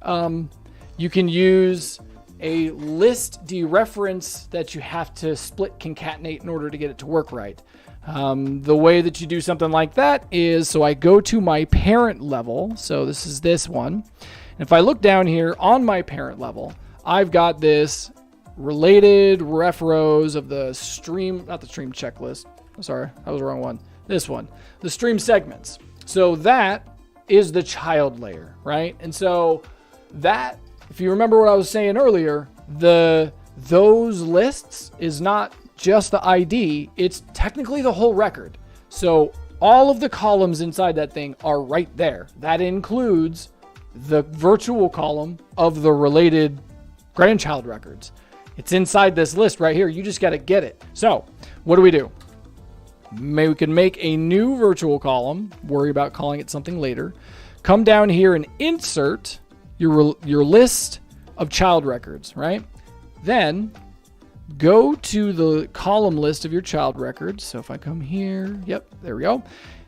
[SPEAKER 1] You can use a list dereference that you have to split concatenate in order to get it to work right. The way that you do something like that is, so I go to my parent level. So this is this one. And if I look down here on my parent level, I've got this related ref rows of the stream, not the stream checklist. Sorry, that was the wrong one. This one, the stream segments. So that is the child layer, right? And so that, if you remember what I was saying earlier, those lists is not just the ID, it's technically the whole record. So all of the columns inside that thing are right there. That includes the virtual column of the related grandchild records. It's inside this list right here. You just got to get it. So what do? Maybe we can make a new virtual column, worry about calling it something later. Come down here and insert your list of child records, right? Then go to the column list of your child records. So if I come here, yep, there we go.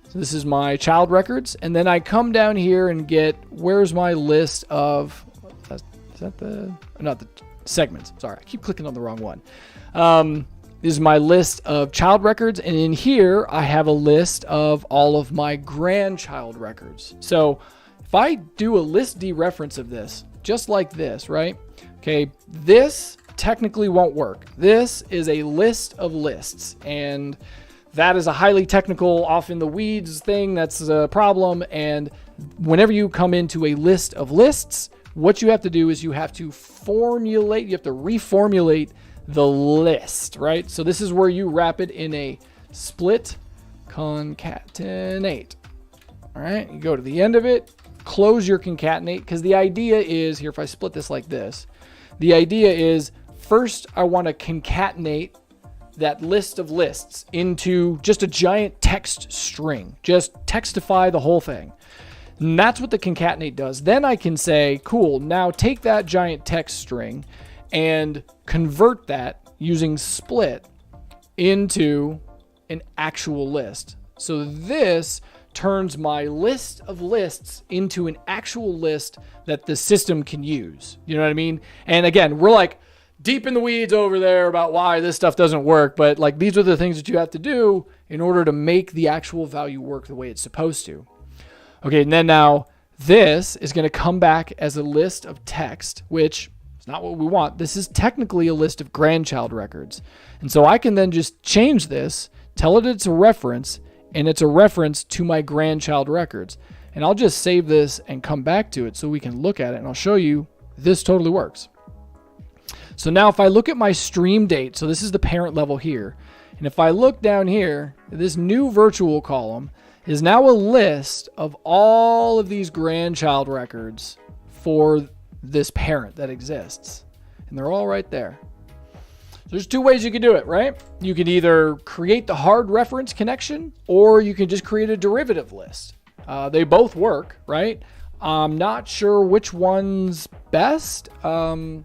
[SPEAKER 1] So this is my child records. And then I come down here and get, where's my list of, is that the, not the segments. Sorry, I keep clicking on the wrong one. This is my list of child records. And in here, I have a list of all of my grandchild records. So if I do a list dereference of this, just like this, right? Okay, this technically won't work. This is a list of lists, and that is a highly technical, off in the weeds thing. That's a problem. And whenever you come into a list of lists, what you have to do is you have to reformulate the list, right? So this is where you wrap it in a split concatenate. All right, you go to the end of it, close your concatenate, because the idea is here, if I split this like this, the idea is first I want to concatenate that list of lists into just a giant text string, just textify the whole thing. And that's what the concatenate does. Then I can say, cool, now take that giant text string and convert that using split into an actual list. So this turns my list of lists into an actual list that the system can use. You know what I mean? And again, we're like deep in the weeds over there about why this stuff doesn't work, but like these are the things that you have to do in order to make the actual value work the way it's supposed to. Okay, and then now this is going to come back as a list of text, which is not what we want. This is technically a list of grandchild records. And so I can then just change this, tell it it's a reference, and it's a reference to my grandchild records. And I'll just save this and come back to it so we can look at it, and I'll show you this totally works. So now if I look at my stream date, so this is the parent level here, and if I look down here, this new virtual column is now a list of all of these grandchild records for this parent that exists. And they're all right there. So there's two ways you can do it, right? You could either create the hard reference connection, or you can just create a derivative list. They both work, right? I'm not sure which one's best. The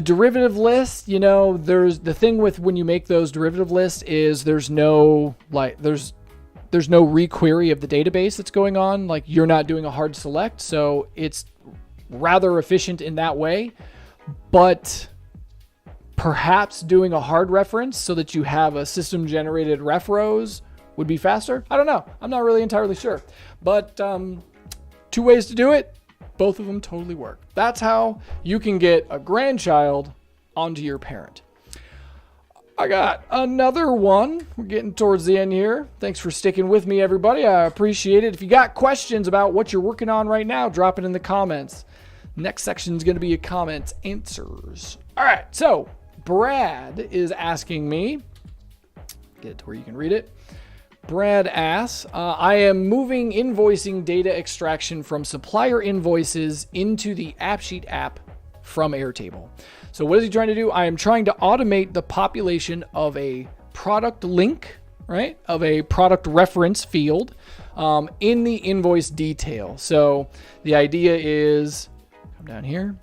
[SPEAKER 1] derivative list, you know, there's the thing with when you make those derivative lists is there's no requery of the database that's going on. Like you're not doing a hard select, so it's rather efficient in that way. But perhaps doing a hard reference so that you have a system generated ref rows would be faster. I don't know. I'm not really entirely sure. But two ways to do it. Both of them totally work. That's how you can get a grandchild onto your parent. I got another one. We're getting towards the end here. Thanks for sticking with me, everybody. I appreciate it. If you got questions about what you're working on right now, drop it in the comments. Next section is going to be a comments answers. All right. So Brad is asking me, get it to where you can read it. Brad asks, I am moving invoicing data extraction from supplier invoices into the AppSheet app from Airtable. So what is he trying to do? I am trying to automate the population of a product link, right? Of a product reference field in the invoice detail. So the idea is, come down here.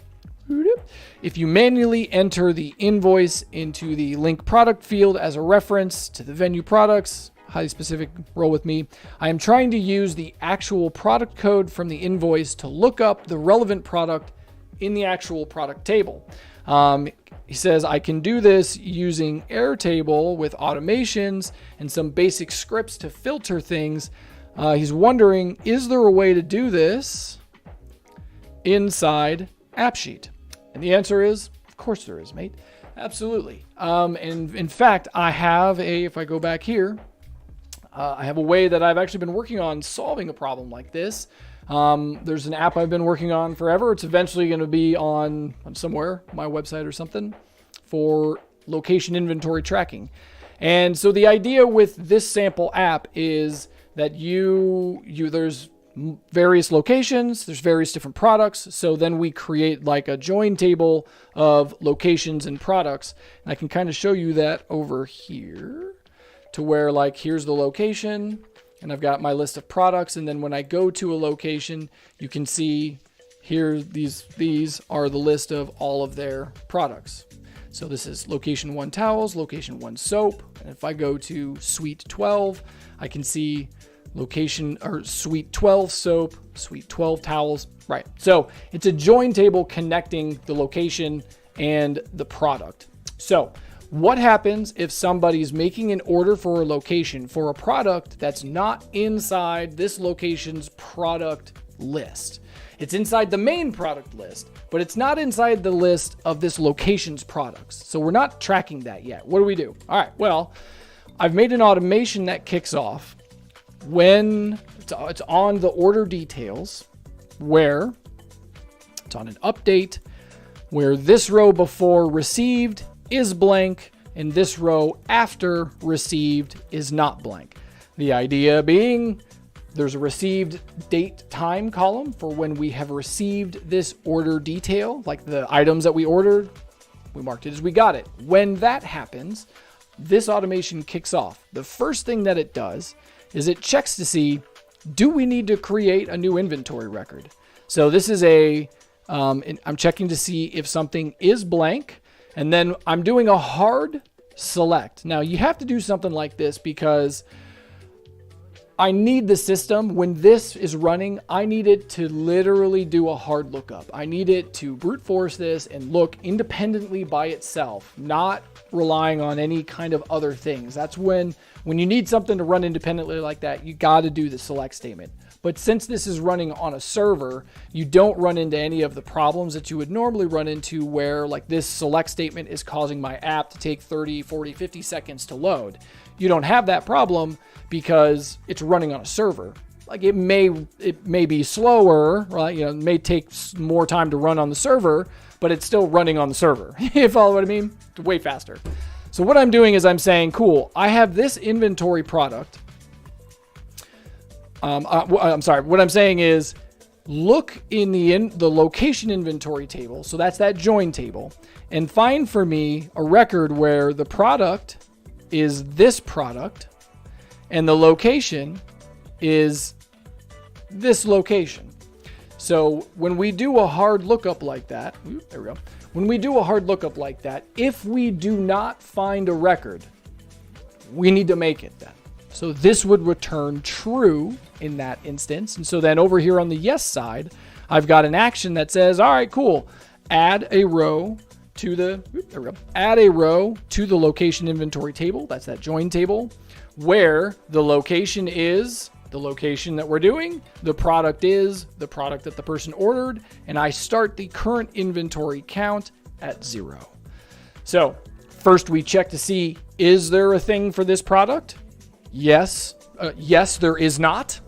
[SPEAKER 1] If you manually enter the invoice into the link product field as a reference to the venue products, highly specific, roll with me. I am trying to use the actual product code from the invoice to look up the relevant product in the actual product table. He says, I can do this using Airtable with automations and some basic scripts to filter things. He's wondering, is there a way to do this inside AppSheet? And the answer is, of course there is, mate. Absolutely. And in fact, I have if I go back here, I have a way that I've actually been working on solving a problem like this. There's an app I've been working on forever. It's eventually going to be on somewhere, my website or something, for location inventory tracking. And so the idea with this sample app is that there's various locations, there's various different products. So then we create like a join table of locations and products. And I can kind of show you that over here to where like here's the location and I've got my list of products. And then when I go to a location, you can see here, these are the list of all of their products. So this is location 1 towels, location 1 soap. And if I go to suite 12, I can see location or suite 12 soap, suite 12 towels. Right. So it's a join table connecting the location and the product. So what happens if somebody's making an order for a location for a product that's not inside this location's product list? It's inside the main product list, but it's not inside the list of this location's products. So we're not tracking that yet. What do we do? All right, well, I've made an automation that kicks off when it's on the order details, where it's on an update, where this row before received is blank and this row after received is not blank. The idea being there's a received date time column for when we have received this order detail, like the items that we ordered, we marked it as we got it. When that happens, this automation kicks off. The first thing that it does is it checks to see, do we need to create a new inventory record? So this is I'm checking to see if something is blank, and then I'm doing a hard select. Now you have to do something like this because I need the system, when this is running, I need it to literally do a hard lookup. I need it to brute force this and look independently by itself, not relying on any kind of other things. That's when you need something to run independently like that, you got to do the select statement. But since this is running on a server, you don't run into any of the problems that you would normally run into where like this select statement is causing my app to take 30, 40, 50 seconds to load. You don't have that problem because it's running on a server. Like it may be slower, right? It may take more time to run on the server, but it's still running on the server. You follow what I mean? It's way faster. So what I'm doing is I'm saying, cool, I have this inventory product. I'm sorry. What I'm saying is look in the location inventory table. So that's that join table, and find for me a record where the product is this product and the location is this location. So when we do a hard lookup like that, there we go. When we do a hard lookup like that, if we do not find a record, we need to make it then. So this would return true in that instance. And so then over here on the yes side, I've got an action that says, all right, cool. Add a row to the location inventory table. That's that join table where the location is the location that we're doing. The product is the product that the person ordered. And I start the current inventory count at 0. So first we check to see, is there a thing for this product? Yes. Yes, there is not.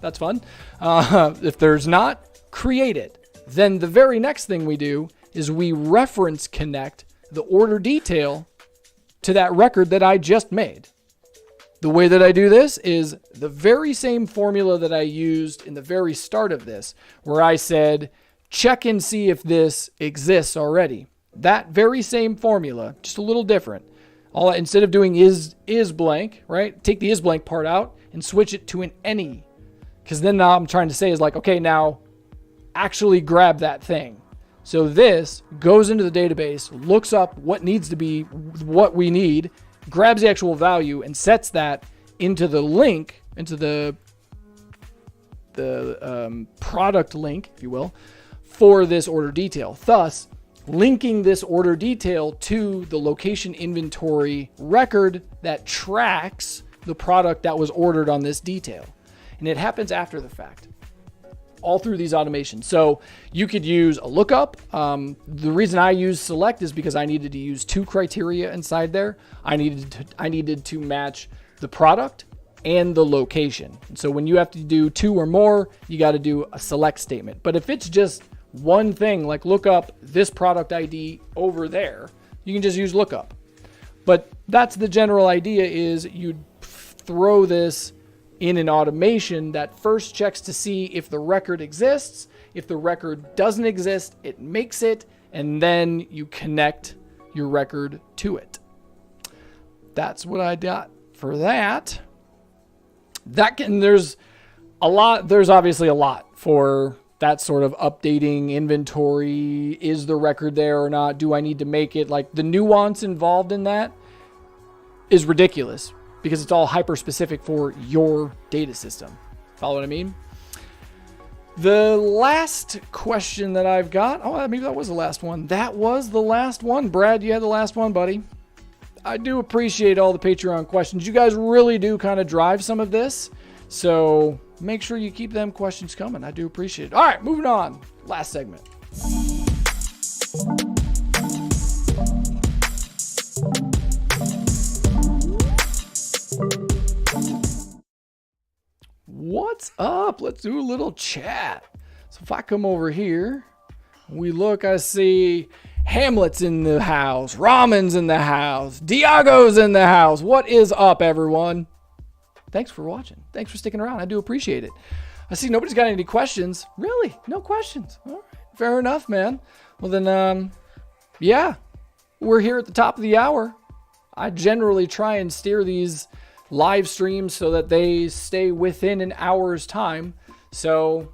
[SPEAKER 1] That's fun. If there's not, create it. Then the very next thing we do is we reference connect the order detail to that record that I just made. The way that I do this is the very same formula that I used in the very start of this, where I said, check and see if this exists already. That very same formula, just a little different. Instead of doing is blank, right? Take the is blank part out and switch it to an any. Because then now I'm trying to say is like, okay, now actually grab that thing. So this goes into the database, looks up what needs to be what we need, grabs the actual value and sets that into the link, into the product link, if you will, for this order detail. Thus, linking this order detail to the location inventory record that tracks the product that was ordered on this detail. And it happens after the fact, all through these automations. So you could use a lookup. The reason I use select is because I needed to use 2 criteria inside there. I needed to match the product and the location. And so when you have to do 2 or more, you got to do a select statement. But if it's just one thing, like look up this product ID over there, you can just use lookup. But that's the general idea, is you throw this in an automation that first checks to see if the record exists. If the record doesn't exist, it makes it, and then you connect your record to it. That's what I got for that. There's obviously a lot for that sort of updating inventory. Is the record there or not? Do I need to make it? Like, the nuance involved in that is ridiculous because it's all hyper specific for your data system. Follow what I mean? The last question that I've got, maybe that was the last one. That was the last one. Brad, you had the last one, buddy. I do appreciate all the Patreon questions. You guys really do kind of drive some of this. So make sure you keep them questions coming. I do appreciate it. All right, moving on. Last segment. What's up? Let's do a little chat. So if I come over here, we look, I see Hamlet's in the house, Ramen's in the house, Diago's in the house. What is up, everyone? Thanks for watching. Thanks for sticking around. I do appreciate it. I see nobody's got any questions. Really? No questions. All right. Fair enough, man. Well then, yeah, we're here at the top of the hour. I generally try and steer these live streams so that they stay within an hour's time. So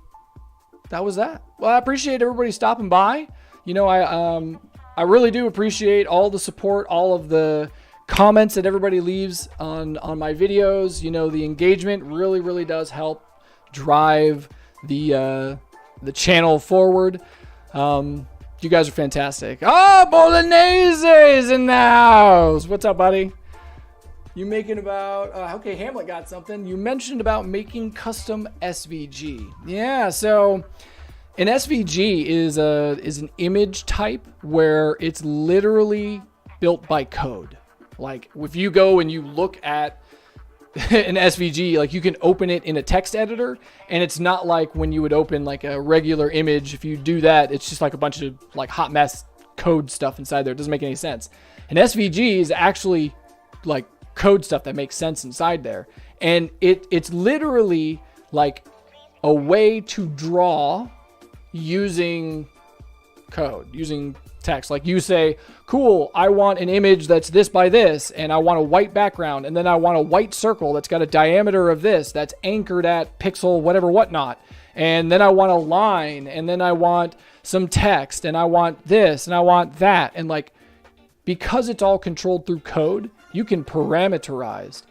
[SPEAKER 1] that was that. Well, I appreciate everybody stopping by. You know, I really do appreciate all the support, all of the comments that everybody leaves on my videos. You know, the engagement really, really does help drive the channel forward. You guys are fantastic. Bolognese is in the house. What's up, buddy? You making about, okay, Hamlet got something. You mentioned about making custom SVG. Yeah, so an SVG is an image type where it's literally built by code. Like, if you go and you look at an SVG, like, you can open it in a text editor, and it's not like when you would open like a regular image. If you do that, it's just like a bunch of like hot mess code stuff inside there. It doesn't make any sense. An SVG is actually like code stuff that makes sense inside there, and it's literally like a way to draw using code, using text. Like, you say, cool, I want an image that's this by this, and I want a white background, and then I want a white circle that's got a diameter of this, that's anchored at pixel whatever whatnot, and then I want a line, and then I want some text, and I want this, and I want that. And like, because it's all controlled through code, you can parameterize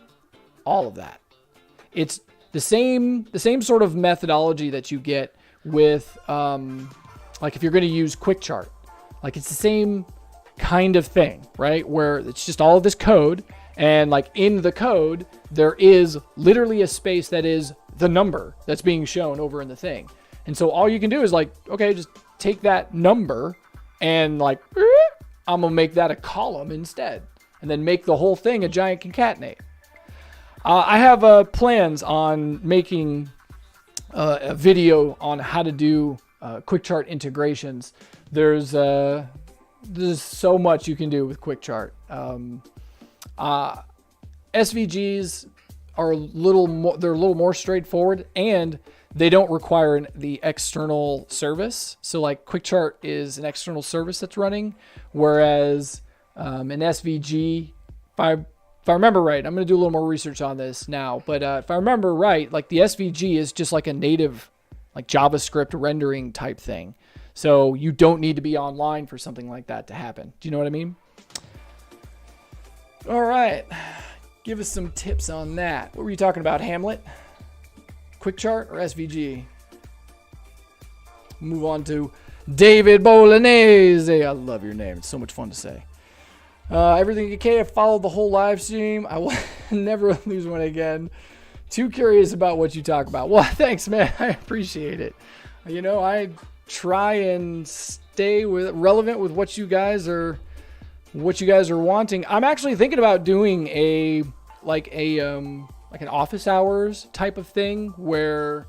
[SPEAKER 1] all of that. It's the same sort of methodology that you get with, like, if you're going to use Quick Chart. Like, it's the same kind of thing, right? Where it's just all of this code, and like in the code, there is literally a space that is the number that's being shown over in the thing. And so all you can do is like, okay, just take that number and like, I'm going to make that a column instead, and then make the whole thing a giant concatenate. I have plans on making a video on how to do Quick Chart integrations. There's so much you can do with Quick Chart. SVGs are a little more straightforward, and they don't require the external service. So like, Quick Chart is an external service that's running, whereas an SVG, if I remember right, I'm going to do a little more research on this now, but if I remember right, like, the SVG is just like a native like JavaScript rendering type thing. So you don't need to be online for something like that to happen. Do you know what I mean? All right. Give us some tips on that. What were you talking about, Hamlet? Quick Chart or SVG? Move on to David Bolognese. I love your name. It's so much fun to say. Everything okay? I followed the whole live stream. I will never lose one again. Too curious about what you talk about. Well, thanks, man. I appreciate it. You know, I try and stay relevant with what you guys are wanting. I'm actually thinking about doing like an office hours type of thing, where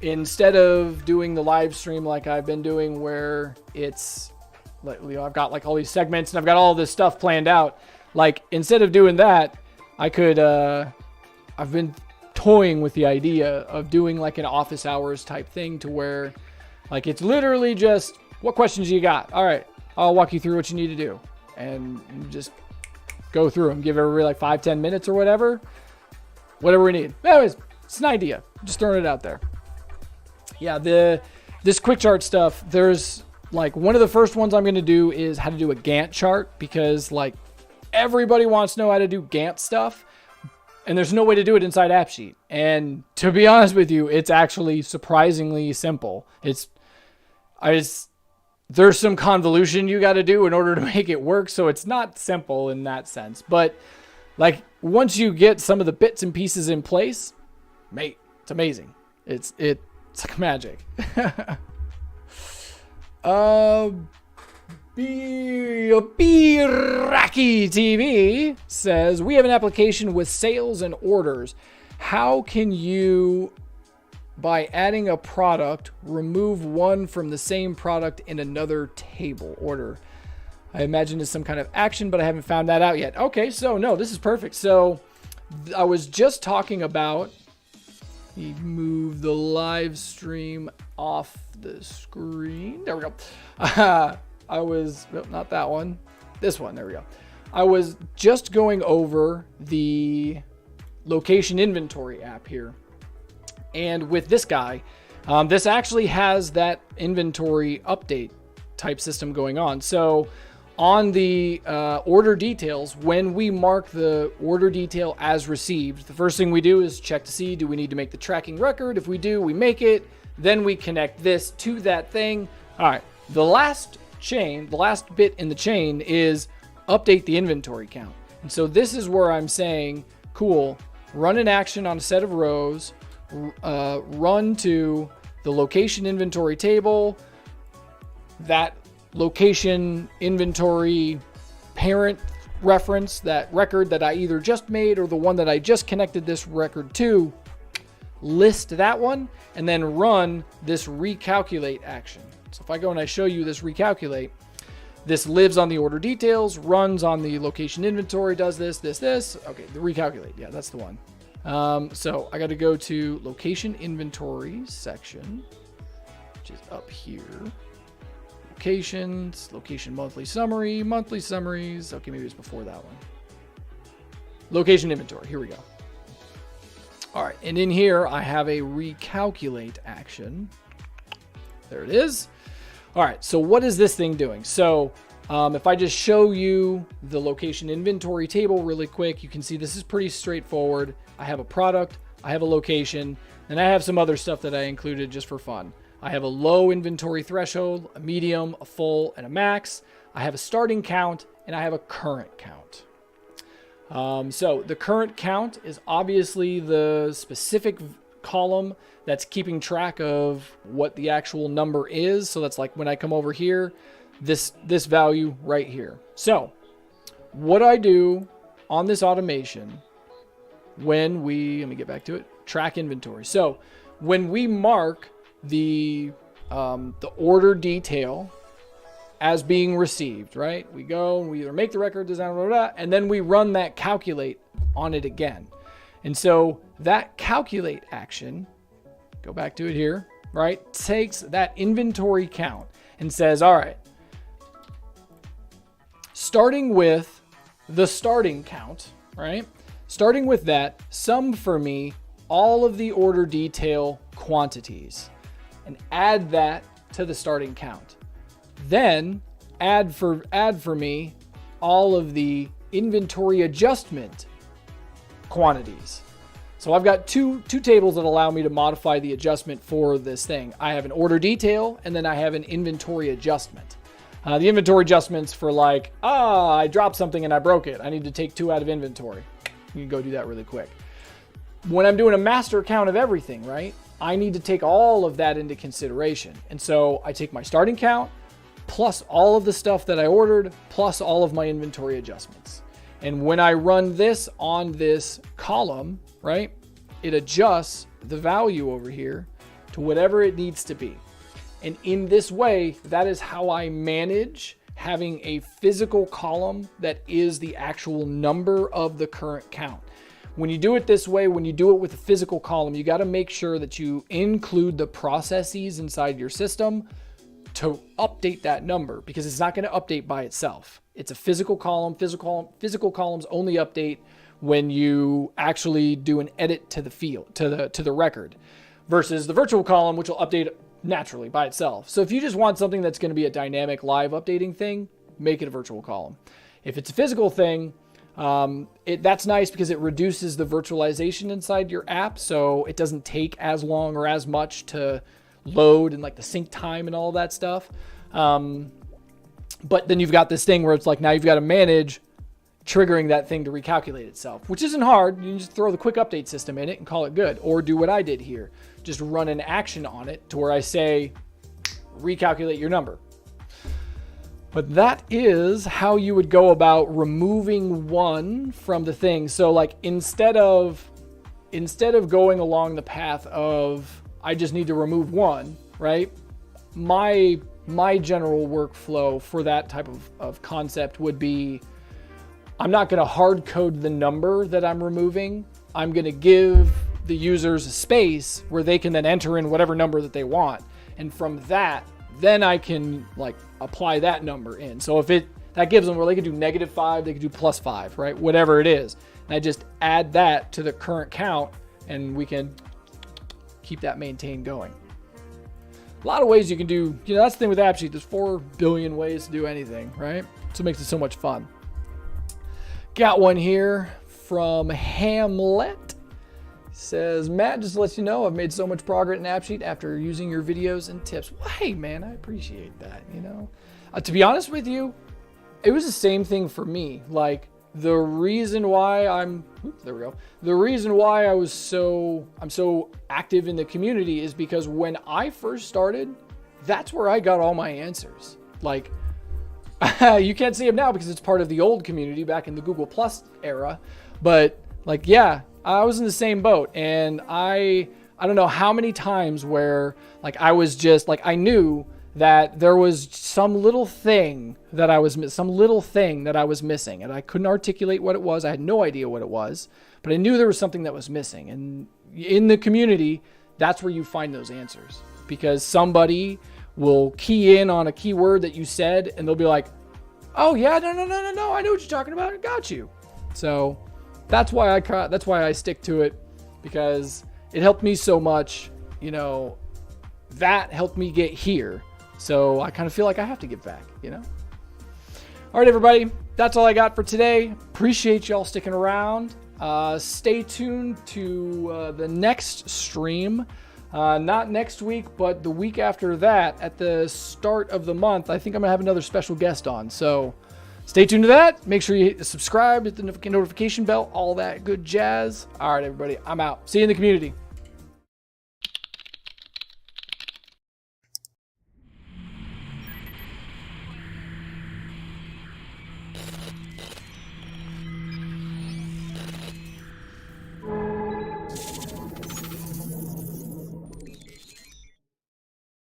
[SPEAKER 1] instead of doing the live stream like I've been doing, where it's like, you know, I've got like all these segments and I've got all this stuff planned out. Like, instead of doing that, I could I've been toying with the idea of doing like an office hours type thing to where like it's literally just, what questions you got? All right, I'll walk you through what you need to do. And just go through them. Give everybody like 5-10 minutes or whatever we need. Anyways, it's an idea. Just throwing it out there. Yeah, this quick chart stuff, there's like one of the first ones I'm going to do is how to do a Gantt chart, because like everybody wants to know how to do Gantt stuff, and there's no way to do it inside AppSheet. And to be honest with you, it's actually surprisingly simple. There's some convolution you got to do in order to make it work, so it's not simple in that sense. But like once you get some of the bits and pieces in place, mate, it's amazing. It's like magic. Biraki TV says, we have an application with sales and orders. How can you, by adding a product, remove one from the same product in another table order? I imagine it's some kind of action, but I haven't found that out yet. Okay, so no, this is perfect. So I was just talking about, he moved the live stream off the screen. There we go. Not that one. This one. There we go. I was just going over the location inventory app here. And with this guy, this actually has that inventory update type system going on. So on the order details, when we mark the order detail as received, the first thing we do is check to see, do we need to make the tracking record? If we do, we make it. Then we connect this to that thing. All right. The last bit in the chain is update the inventory count. And so this is where I'm saying, cool, run an action on a set of rows, run to the location inventory table, that location inventory parent reference, that record that I either just made or the one that I just connected this record to, list that one, and then run this recalculate action. So if I go and I show you this recalculate, this lives on the order details, runs on the location inventory, does this. Okay, the recalculate. Yeah, that's the one. So I got to go to location inventory section, which is up here. Locations, location monthly summaries. Okay, maybe it's before that one. Location inventory. Here we go. All right, and in here I have a recalculate action. There it is. All right, so what is this thing doing? So if I just show you the location inventory table really quick, you can see this is pretty straightforward. I have a product, I have a location, and I have some other stuff that I included just for fun. I have a low inventory threshold, a medium, a full, and a max. I have a starting count, and I have a current count. So the current count is obviously the specific column that's keeping track of what the actual number is. So that's like when I come over here, this value right here. So what I do on this automation when let me get back to it, track inventory. So when we mark the order detail as being received, right? We go and we either make the record design, and then we run that calculate on it again. And so that calculate action, go back to it here, right? Takes that inventory count and says, all right, starting with the starting count, right? Starting with that, sum for me all of the order detail quantities and add that to the starting count. Then add for me all of the inventory adjustment quantities. So I've got two tables that allow me to modify the adjustment for this thing. I have an order detail, and then I have an inventory adjustment. The inventory adjustments for like, I dropped something and I broke it. I need to take 2 out of inventory. You can go do that really quick. When I'm doing a master count of everything, right, I need to take all of that into consideration. And so I take my starting count plus all of the stuff that I ordered plus all of my inventory adjustments. And when I run this on this column, right, it adjusts the value over here to whatever it needs to be. And in this way, that is how I manage having a physical column that is the actual number of the current count. When you do it this way, when you do it with a physical column, you got to make sure that you include the processes inside your system to update that number, because it's not going to update by itself. It's a physical column. Physical columns only update when you actually do an edit to the field, to the record, versus the virtual column, which will update naturally by itself. So if you just want something that's going to be a dynamic live updating thing, make it a virtual column. If it's a physical thing, that's nice because it reduces the virtualization inside your app, so it doesn't take as long or as much to load and like the sync time and all that stuff. But then you've got this thing where it's like, now you've got to manage triggering that thing to recalculate itself, which isn't hard. You can just throw the quick update system in it and call it good, or do what I did here. Just run an action on it to where I say, recalculate your number. But that is how you would go about removing one from the thing. So like, instead of going along the path of, I just need to remove one, right? My general workflow for that type of concept would be, I'm not going to hard code the number that I'm removing. I'm going to give the users a space where they can then enter in whatever number that they want. And from that, then I can like apply that number in. So if that gives them where they can do -5, they can do +5, right? Whatever it is. And I just add that to the current count and we can keep that maintained going. A lot of ways you can do, that's the thing with AppSheet. There's 4 billion ways to do anything, right? So it makes it so much fun. Got one here from Hamlet. Says, Matt, just to let you know, I've made so much progress in AppSheet after using your videos and tips. Well, hey, man, I appreciate that, To be honest with you, it was the same thing for me. Like, the reason why I'm so active in the community is because when I first started, that's where I got all my answers. Like, you can't see them now because it's part of the old community back in the Google Plus era. But like, yeah, I was in the same boat, and I don't know how many times where like I was just like, I knew that there was some little thing that I was missing, and I couldn't articulate what it was. I had no idea what it was, but I knew there was something that was missing. And in the community, that's where you find those answers, because somebody will key in on a keyword that you said, and they'll be like, oh yeah, no, I know what you're talking about. I got you. So that's why I stick to it, because it helped me so much. That helped me get here. So I kind of feel like I have to give back, All right, everybody. That's all I got for today. Appreciate y'all sticking around. Stay tuned to the next stream. Not next week, but the week after that, at the start of the month. I think I'm going to have another special guest on. So stay tuned to that. Make sure you subscribe, hit the notification bell, all that good jazz. All right, everybody. I'm out. See you in the community.